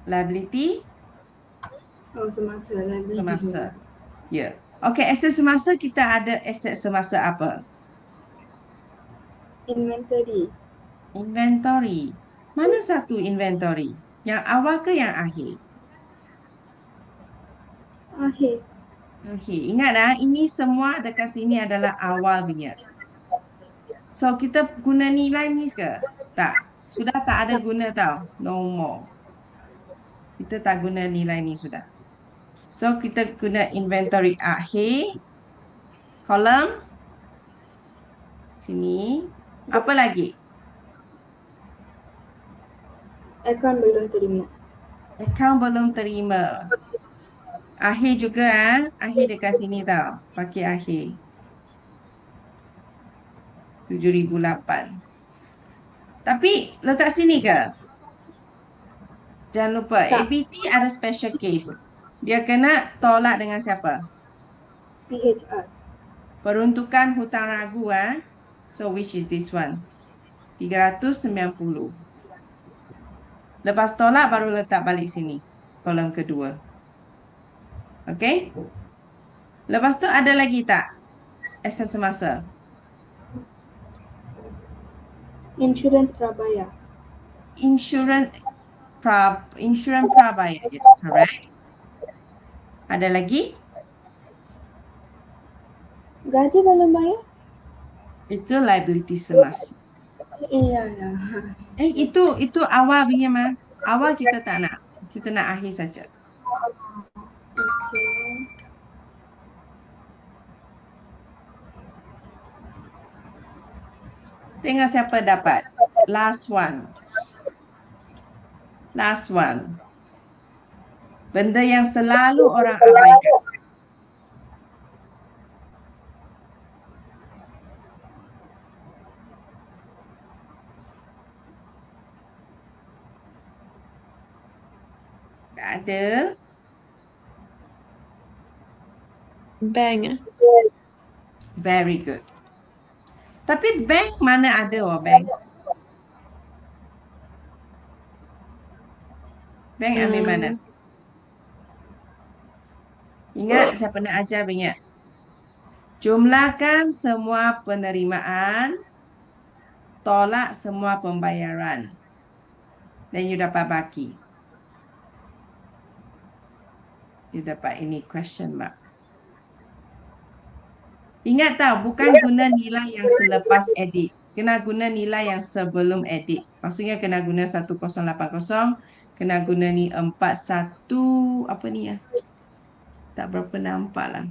liability, Oh, semasa liability. semasa. Ya. Okey, aset semasa kita ada aset semasa apa? Inventory. Inventory. Mana satu inventory? Yang awal ke yang akhir? Akhir. Okey, ingat ini semua dekat sini adalah awal punya. So, kita guna nilai ni ke? Tak. Sudah tak ada guna tau. No more. Kita tak guna nilai ni sudah. So, kita guna inventory akhir. Kolom. Sini. Apa lagi? Akaun belum terima. Akaun belum terima. Akhir juga akhir dekat sini tau. Pakai akhir. 7,008. Tapi letak sini ke? Jangan lupa, Tak. ABT ada special case. Dia kena tolak dengan siapa? PHR. Peruntukan hutang ragu. So, which is this one? 390. Lepas tolak, baru letak balik sini. Kolom kedua. Okay? Lepas tu ada lagi tak? Aset semasa. Insurans prabayar. Insurans prabayar. Yes, correct. Ada lagi? Gaji belum bayar? Itu liability semasa. Iya, ya. Itu awal punya mah. Awal kita tak nak. Kita nak akhir saja. Okay. Tengok siapa dapat. Last one. Last one. Benda yang selalu orang abaikan. Tak ada. Bank. Very good. Tapi bank mana ada bank? Bank ambil mana? Ingat, saya pernah ajar ingat. Jumlahkan semua penerimaan, tolak semua pembayaran. Dan you dapat baki. You dapat ini question mark. Ingat tahu, bukan guna nilai yang selepas edit. Kena guna nilai yang sebelum edit. Maksudnya kena guna 1080, kena guna ni 41, apa ni ya? Tak berapa nampak lah.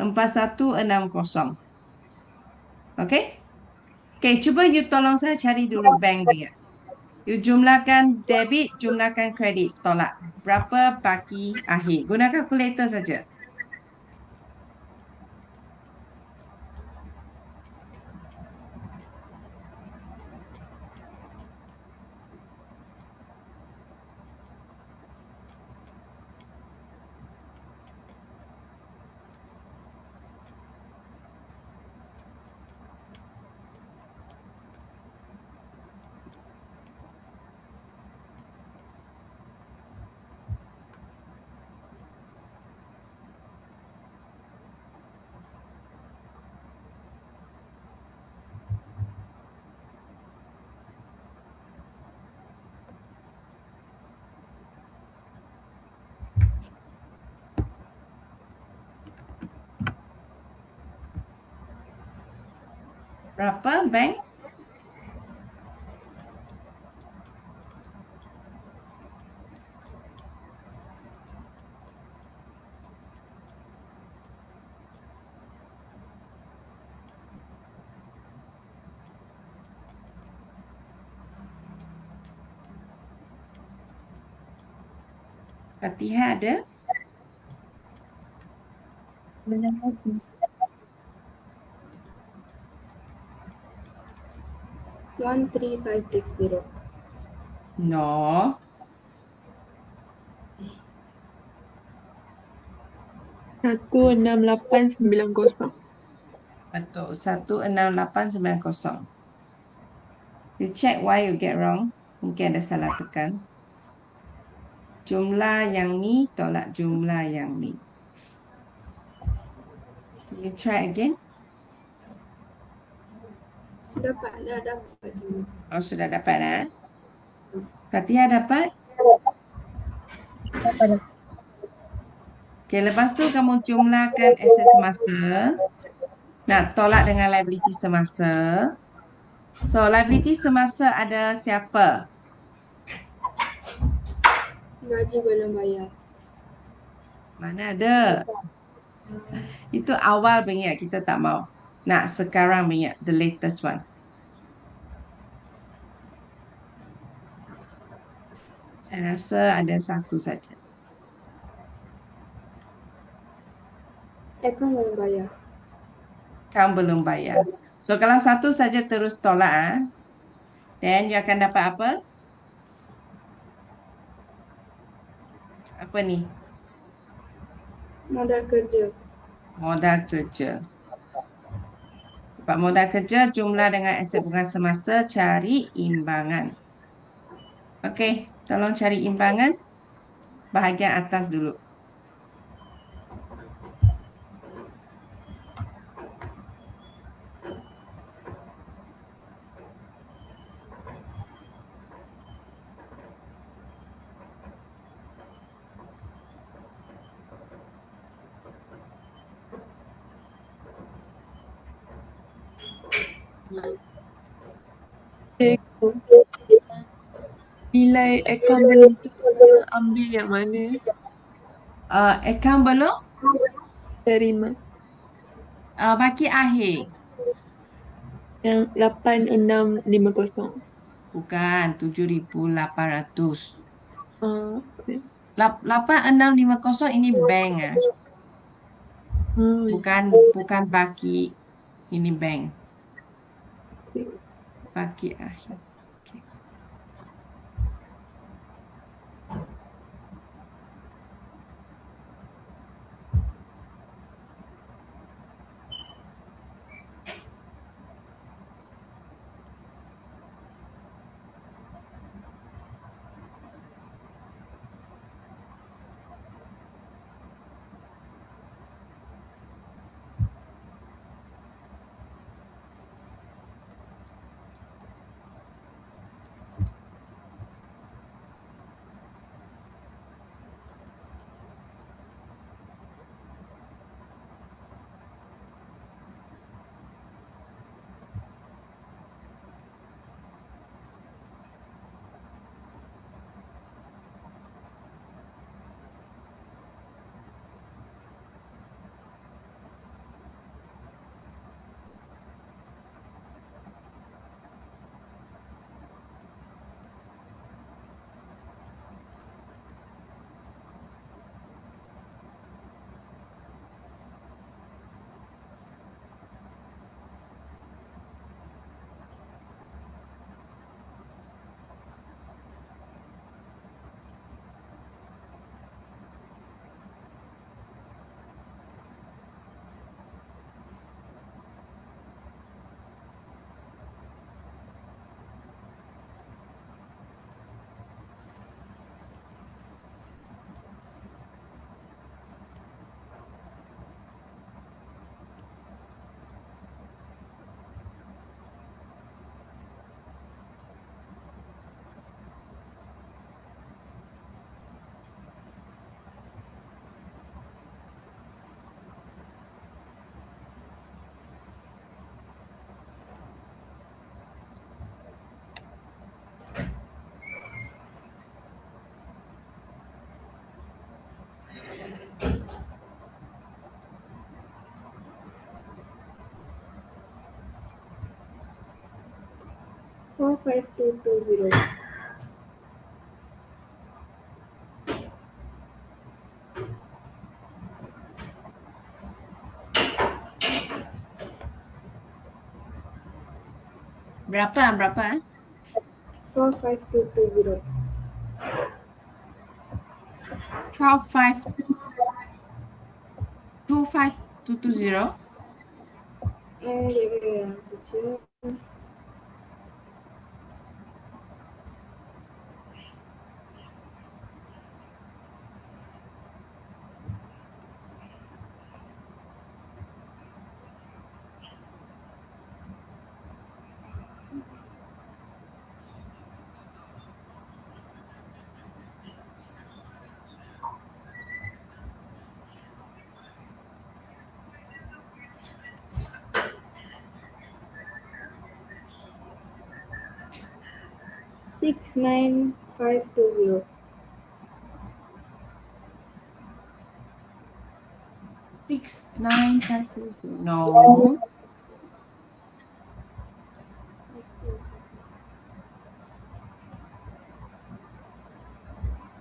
4160. Okay? Okay, cuba you tolong saya cari dulu bank dia. You jumlahkan debit, jumlahkan kredit, tolak. Berapa baki akhir? Guna kalkulator saja. Berapa bank? Fatihah ada? Belum lagi. 13560. No. Satu 6890. Betul. 16890. You check why you get wrong. Mungkin ada salah tekan. Jumlah yang ni tolak jumlah yang ni. Can you try again? Dapat dah, dapat je. Oh, sudah dapat dah. Fatia dapat? Dapat. Okey, lepas tu kamu jumlahkan aset semasa. Nak tolak dengan liability semasa. So, liability semasa ada siapa? Gaji belum bayar. Mana ada? Itu awal punya kita tak mau. Nak sekarang punya, the latest one. Saya rasa ada satu saja. Akaun belum bayar. Kamu belum bayar. So, kalau satu saja terus tolak, then you akan dapat apa? Apa ni? Modal kerja. Modal kerja. Dapat modal kerja, jumlah dengan aset bunga semasa, cari imbangan. Okey, tolong cari imbangan. Bahagian atas dulu. Cikgu, nilai akaun belum tu ambil yang mana? Akaun belum? Terima. Baki akhir. Yang 8650. Bukan, 7,800. Okay. 8650 ini bank ah. Hmm. Bukan baki. Ini bank. Baki akhir. Okay. Four five two zero. Berapa? 45220. 25220. Ya, ya, ya. 69520. 69520. No.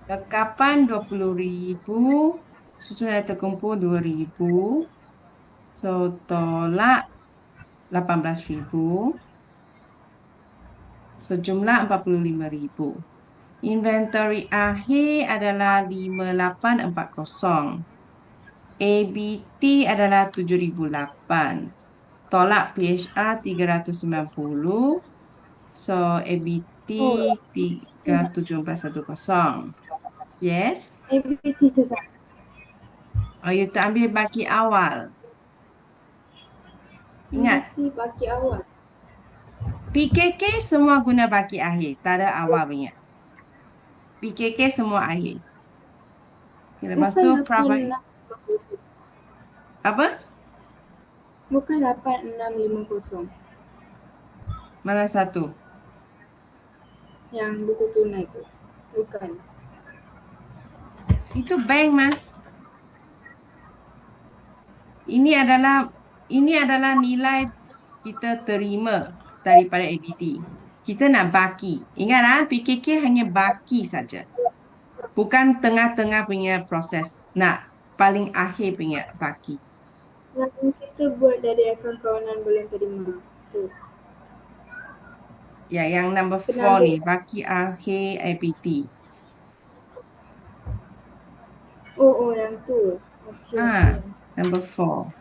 Lekapan 20,000. Susunan terkumpul 2,000. So, tolak 18,000. So, jumlah 45,000. Inventory akhir adalah 5840. ABT adalah 7,008. Tolak PHR 390. So, ABT Oh, 37410. Yes? ABT tu sama. Oh, you tak ambil baki awal. Ingat, ABT baki awal. PKK semua guna baki akhir. Tak ada awal punya. PKK semua akhir. Okay, lepas tu, provide. 8650. Apa? Bukan 8650. Mana satu? Yang buku tunai tu. Bukan. Itu bank mah. Ini adalah nilai kita terima daripada ABT. Kita nak baki. Ingat PKK hanya baki saja. Bukan tengah-tengah punya proses. Nak paling akhir punya baki. Yang kita buat dari akaun kawanan bulan terima. Tu. Ya, yang number 4 Penambil. ni. Baki akhir ABT. Oh, yang tu. Okay, Ah, okay. number 4.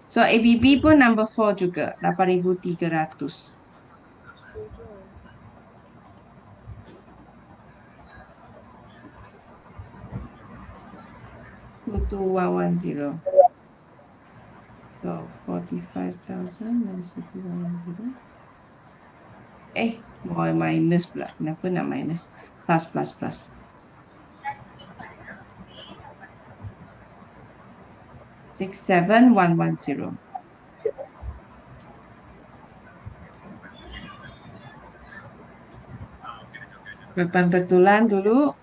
So, ABB pun number 4 juga. 8,300. 22,110. So, 45,000 minus 51,000. Mau minus pula. Kenapa nak minus? Plus, plus, plus. Six, 7,110. Papan betulan dulu.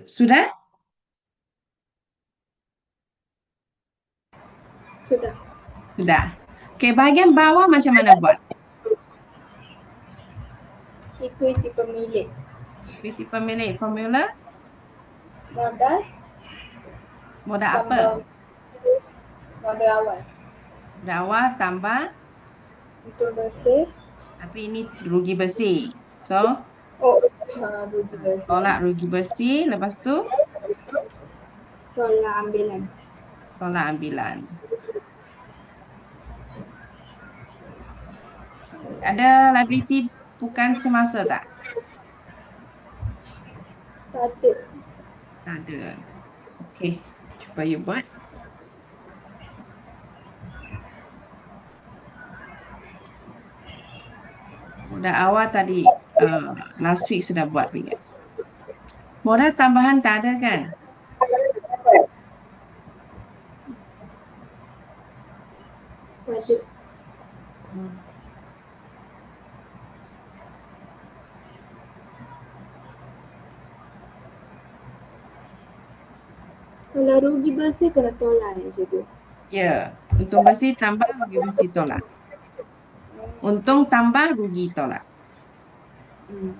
Sudah? Sudah. Sudah. Bahagian bawah macam mana buat? Equity pemilik. Equity pemilik formula. Modal. Modal apa? Tambah modal awal. Modal awal tambah. Untuk bersih. Tapi ini rugi bersih. So, Oh, rugi bersih. tolak rugi bersih. Lepas tu, Tolak ambilan. tolak ambilan. Ada liability bukan semasa tak? Tak ada. Tak ada. Okey, cuba you buat. Modal awal tadi, last week sudah buat punya. Modal tambahan tak ada kan? pada. Hmm. Kalau rugi bersih kena tolak je tu. Ya, untung bersih tambah rugi bersih tolak. Untung tambah rugi tolak. Hmm.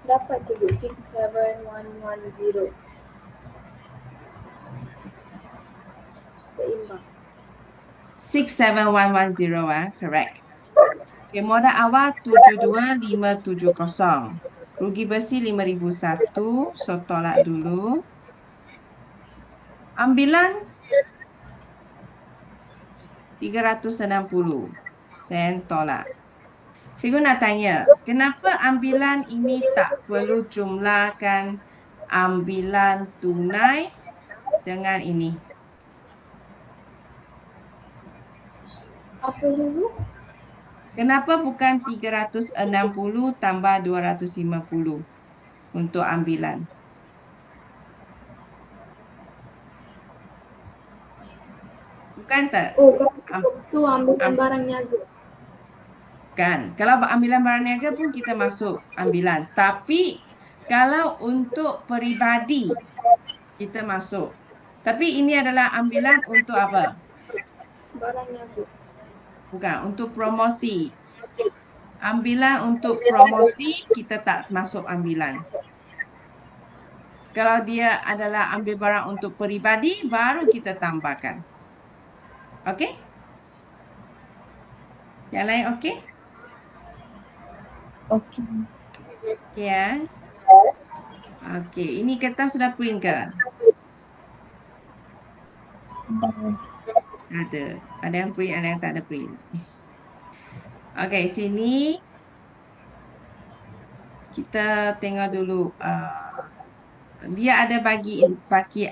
Dapat cikgu 67110. Seimbang. 67110 correct. Okay, modal awal 72570. Rugi bersih 5001, so tolak dulu. Ambilan 360 dan tolak. Cikgu nak tanya, kenapa ambilan ini tak perlu jumlahkan ambilan tunai dengan ini? Apa cikgu? Kenapa bukan 360 tambah 250 untuk ambilan? Bukan tak? Oh, Am- tu ambilan am- barang niaga. Kan? Kalau ambilan barang niaga pun kita masuk ambilan. Tapi kalau untuk peribadi, kita masuk. Tapi ini adalah ambilan untuk apa? Barang niaga. Bukan, untuk promosi. Ambilan untuk promosi, kita tak masuk ambilan. Kalau dia adalah ambil barang untuk peribadi, baru kita tambahkan. Okey? Yang lain okey? Okey. Ya. Okey, ini kertas sudah print ke? Ada. Ada yang print, ada yang tak ada print. Okey, sini kita tengok dulu. Dia ada bagi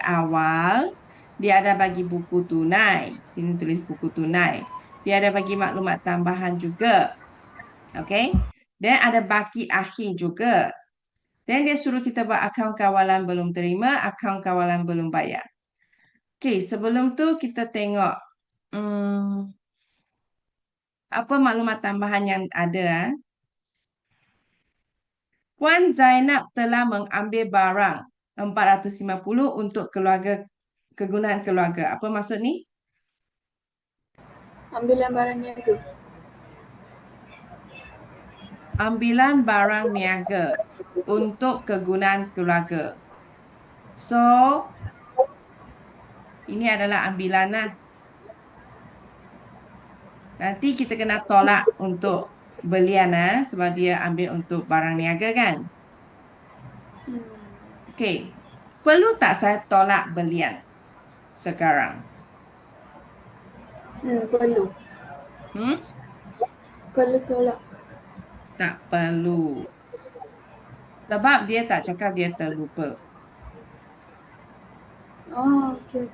awal, dia ada bagi buku tunai. Sini tulis buku tunai. Dia ada bagi maklumat tambahan juga. Okey. Dan ada baki akhir juga. Dan dia suruh kita buat akaun kawalan belum terima, akaun kawalan belum bayar. Okey, sebelum tu kita tengok apa maklumat tambahan yang ada. Puan Zainab telah mengambil barang 450 untuk kegunaan keluarga. Apa maksud ni? Ambilan barang niaga. Ambilan barang niaga untuk kegunaan keluarga. So, ini adalah ambilan lah. Nanti kita kena tolak untuk belian sebab dia ambil untuk barang niaga kan. Okey. Perlu tak saya tolak belian sekarang? Perlu. Perlu tolak. Tak perlu. Sebab dia tak cakap dia terlupa. Oh, okey.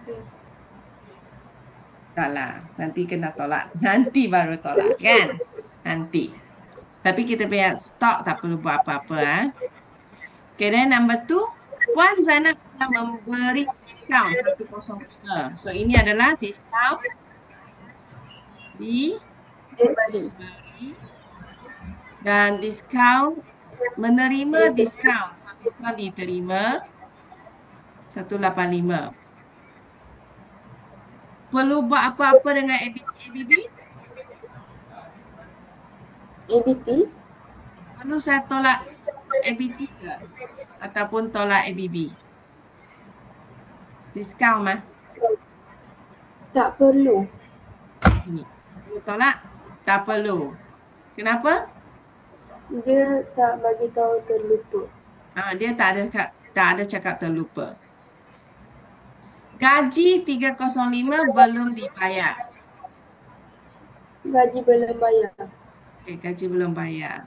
Taklah, nanti kena tolak. Nanti baru tolak kan? Nanti. Tapi kita punya stok tak perlu buat apa-apa. Okay, then number 2. Puan Zainab telah memberi diskaun 105. So, ini adalah diskaun Balik. dan diskaun menerima diskaun. So, diskaun diterima 185. Perlu buat apa-apa dengan ABB? ABT? Perlu saya tolak ABT ke? Ataupun tolak ABB? Diskaun mah. Tak perlu. Ini. Perlu tolak? Tak perlu. Kenapa? Dia tak bagi tahu terlupa. Dia tak ada cakap terlupa. Gaji 305 belum dibayar. Gaji belum bayar. Okay, gaji belum bayar.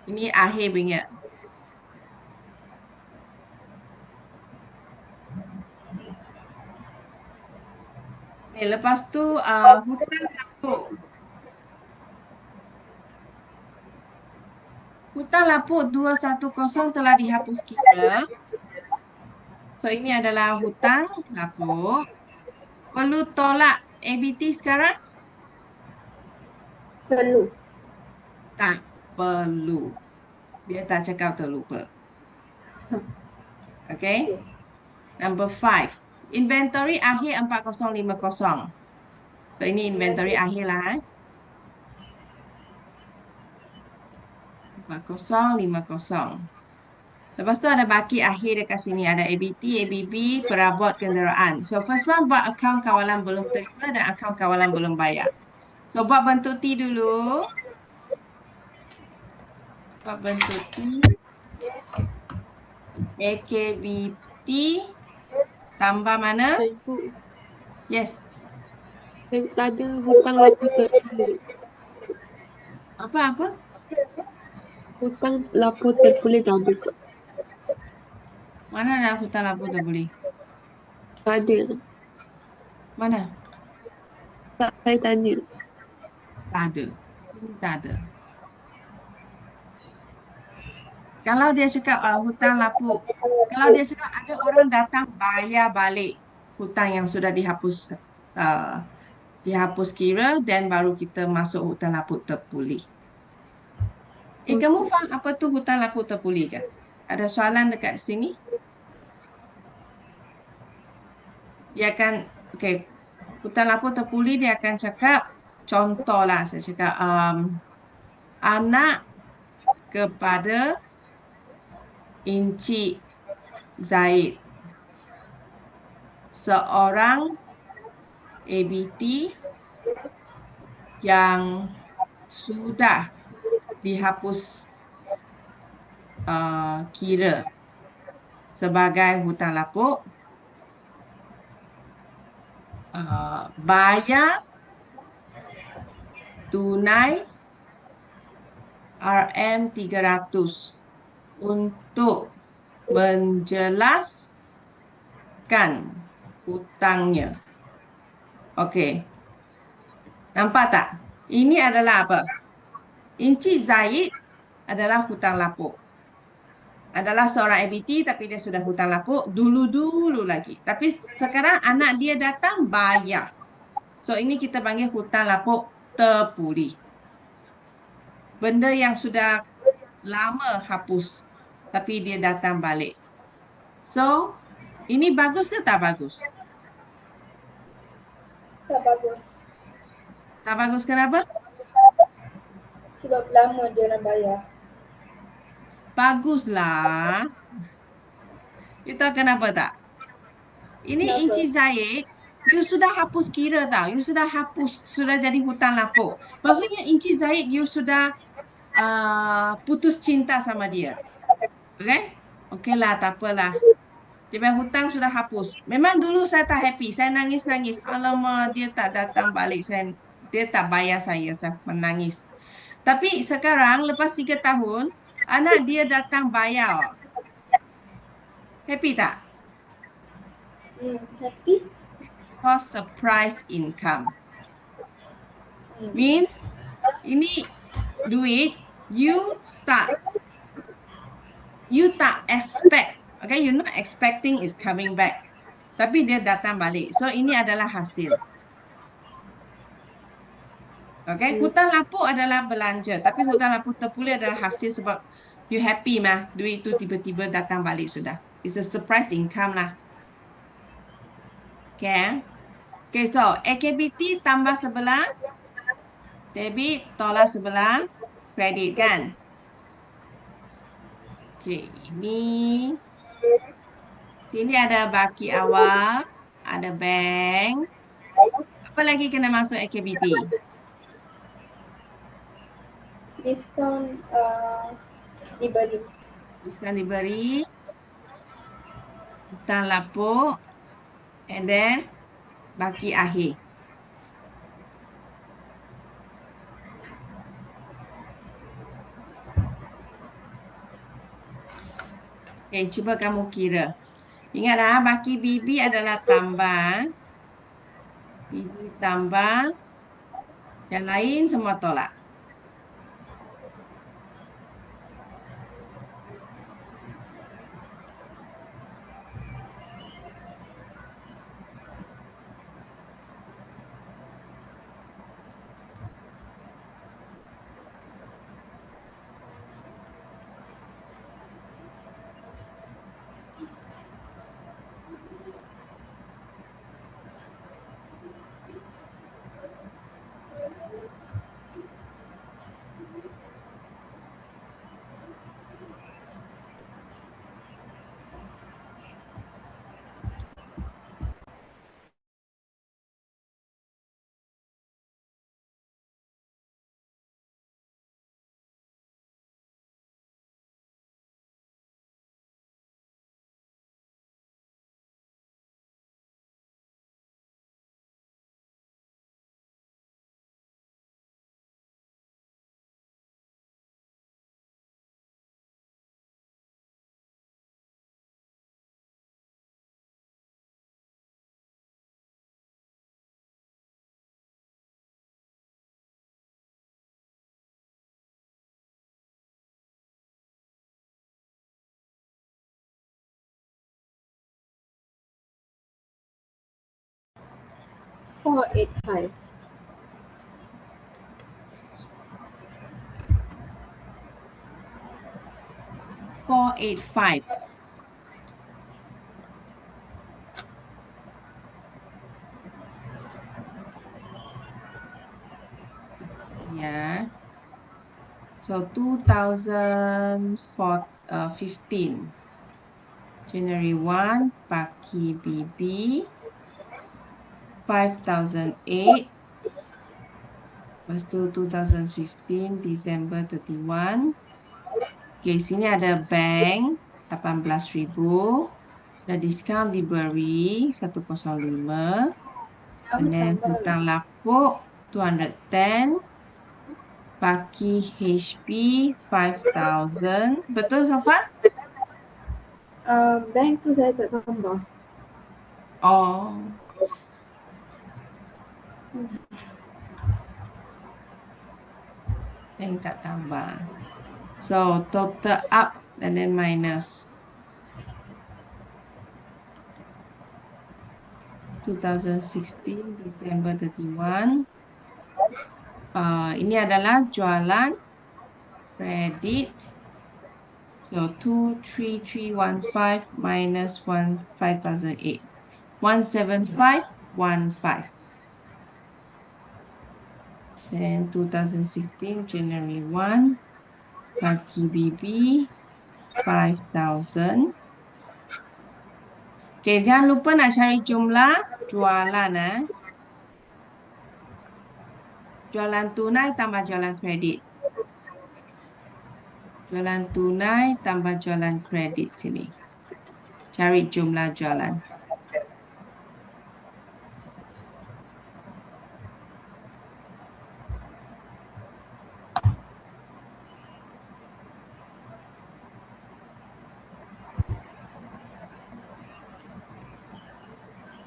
Ini akhir punya. Lepas tu hutang lapuk. Hutang lapuk 210 telah dihapus kira. So ini adalah hutang lapuk. Perlu tolak ABT sekarang? Perlu. Tak perlu. Dia tak cakap terlupa. Okay. Number 5. Inventory akhir 4050. So ini inventory akhir lah. 4050. Lepas tu ada baki akhir dekat sini. Ada ABT, ABB, perabot kenderaan. So first one buat akaun kawalan belum terima dan akaun kawalan belum bayar. So buat bentuk T dulu. Buat bentuk T. AKBT tambah mana? Cikgu, Yes. tak ada hutang lapor tertulis. Apa? Hutang lapor tertulis tak ada. Mana ada hutang lapor terboleh? Tak ada. Mana? Tak, saya tanya. Tak ada. Tak ada. Kalau dia cakap hutang lapuk, kalau dia cakap ada orang datang bayar balik hutang yang sudah dihapus dihapus kira dan baru kita masuk hutang lapuk terpulih. Kamu faham apa tu hutang lapuk terpulih ke? Ada soalan dekat sini? Dia akan, hutang lapuk terpulih dia akan cakap, contohlah saya cakap, anak kepada Encik Zaid, seorang ABT yang sudah dihapus kira sebagai hutang lapuk, bayar tunai RM300 untuk menjelaskan hutangnya. Okey. Nampak tak? Ini adalah apa? Encik Zaid adalah hutang lapuk. Adalah seorang ABT tapi dia sudah hutang lapuk dulu-dulu lagi. Tapi sekarang anak dia datang bayar. So ini kita panggil hutang lapuk terpulih. Benda yang sudah lama hapus tapi dia datang balik. So, ini bagus ke tak bagus? Tak bagus. Tak bagus kenapa? Sebab lama dia orang bayar. Baguslah. You tahu kenapa tak? Ini Kenapa? Encik Zaid, you sudah hapus kira tau. You sudah hapus, sudah jadi hutang lapuk. Maksudnya Encik Zaid, you sudah putus cinta sama dia. Okay? Okay lah, tak apalah. Dia punya hutang sudah hapus. Memang dulu saya tak happy. Saya nangis-nangis. Alamak, dia tak datang balik. Dia tak bayar saya menangis. Tapi sekarang, lepas 3 tahun, anak dia datang bayar. Happy tak? Happy? Cost surprise income. Means, ini duit, you tak expect. Okay, you're not expecting it's coming back. Tapi dia datang balik. So, ini adalah hasil. Okay, hutang lapuk adalah belanja. Tapi hutang lapuk terpulih adalah hasil sebab you happy mah. Duit itu tiba-tiba datang balik sudah. It's a surprise income lah. Okay. Okay, so AKBT tambah sebelah. Debit tolak sebelah. Kredit kan? Okay, ini. Sini ada baki awal. Ada bank. Apa lagi kena masuk AKBT? Diskaun diberi. Diskaun diberi. Hutang lapuk. And then baki akhir. Cuba kamu kira. Ingat baki bibi adalah tambah. Bibi tambah. Yang lain semua tolak. Four, eight, five. Four, eight, five. Ya. So 2015. January 1, Paki Bibi. 5008. Lepas tu 2015, December 31. Okay, sini ada bank 18,000. Ada diskaun diberi 105. And then hutang lapuk 210. Paki HP 5,000. Betul Safan? Bank tu saya tak tambah. Oh. Yang tak tambah. So total up and then minus 2016 December 31. Ini adalah jualan kredit. So 23315 minus 5,008. 17515. Then 2016 January 1. Paki Bibi 5,000. Okay, jangan lupa nak cari jumlah jualan. Jualan tunai tambah jualan kredit. Jualan tunai tambah jualan kredit sini. Cari jumlah jualan.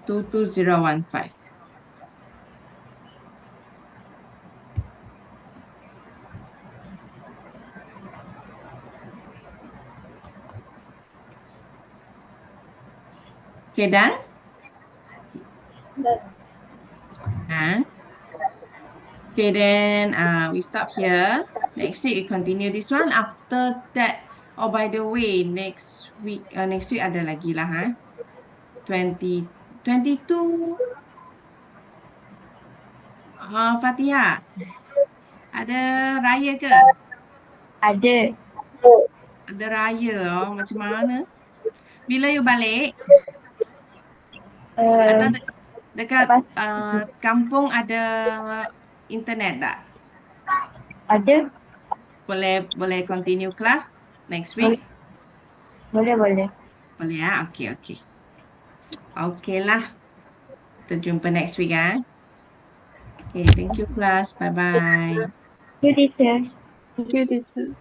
Two 2015. Okay, done? Done. Okay, then we stop here. Next week we continue this one. After that, oh by the way, next week ada lagi lah 22. Fatihah, ada raya ke? Ada. Ada raya macam mana? Bila you balik? Atau dekat kampung ada internet tak? Ada. Boleh continue kelas next week? Boleh. Boleh ya? Okay. Okay lah. Kita jumpa next week Okay, thank you class. Bye-bye. Thank you, teacher. Thank you, teacher.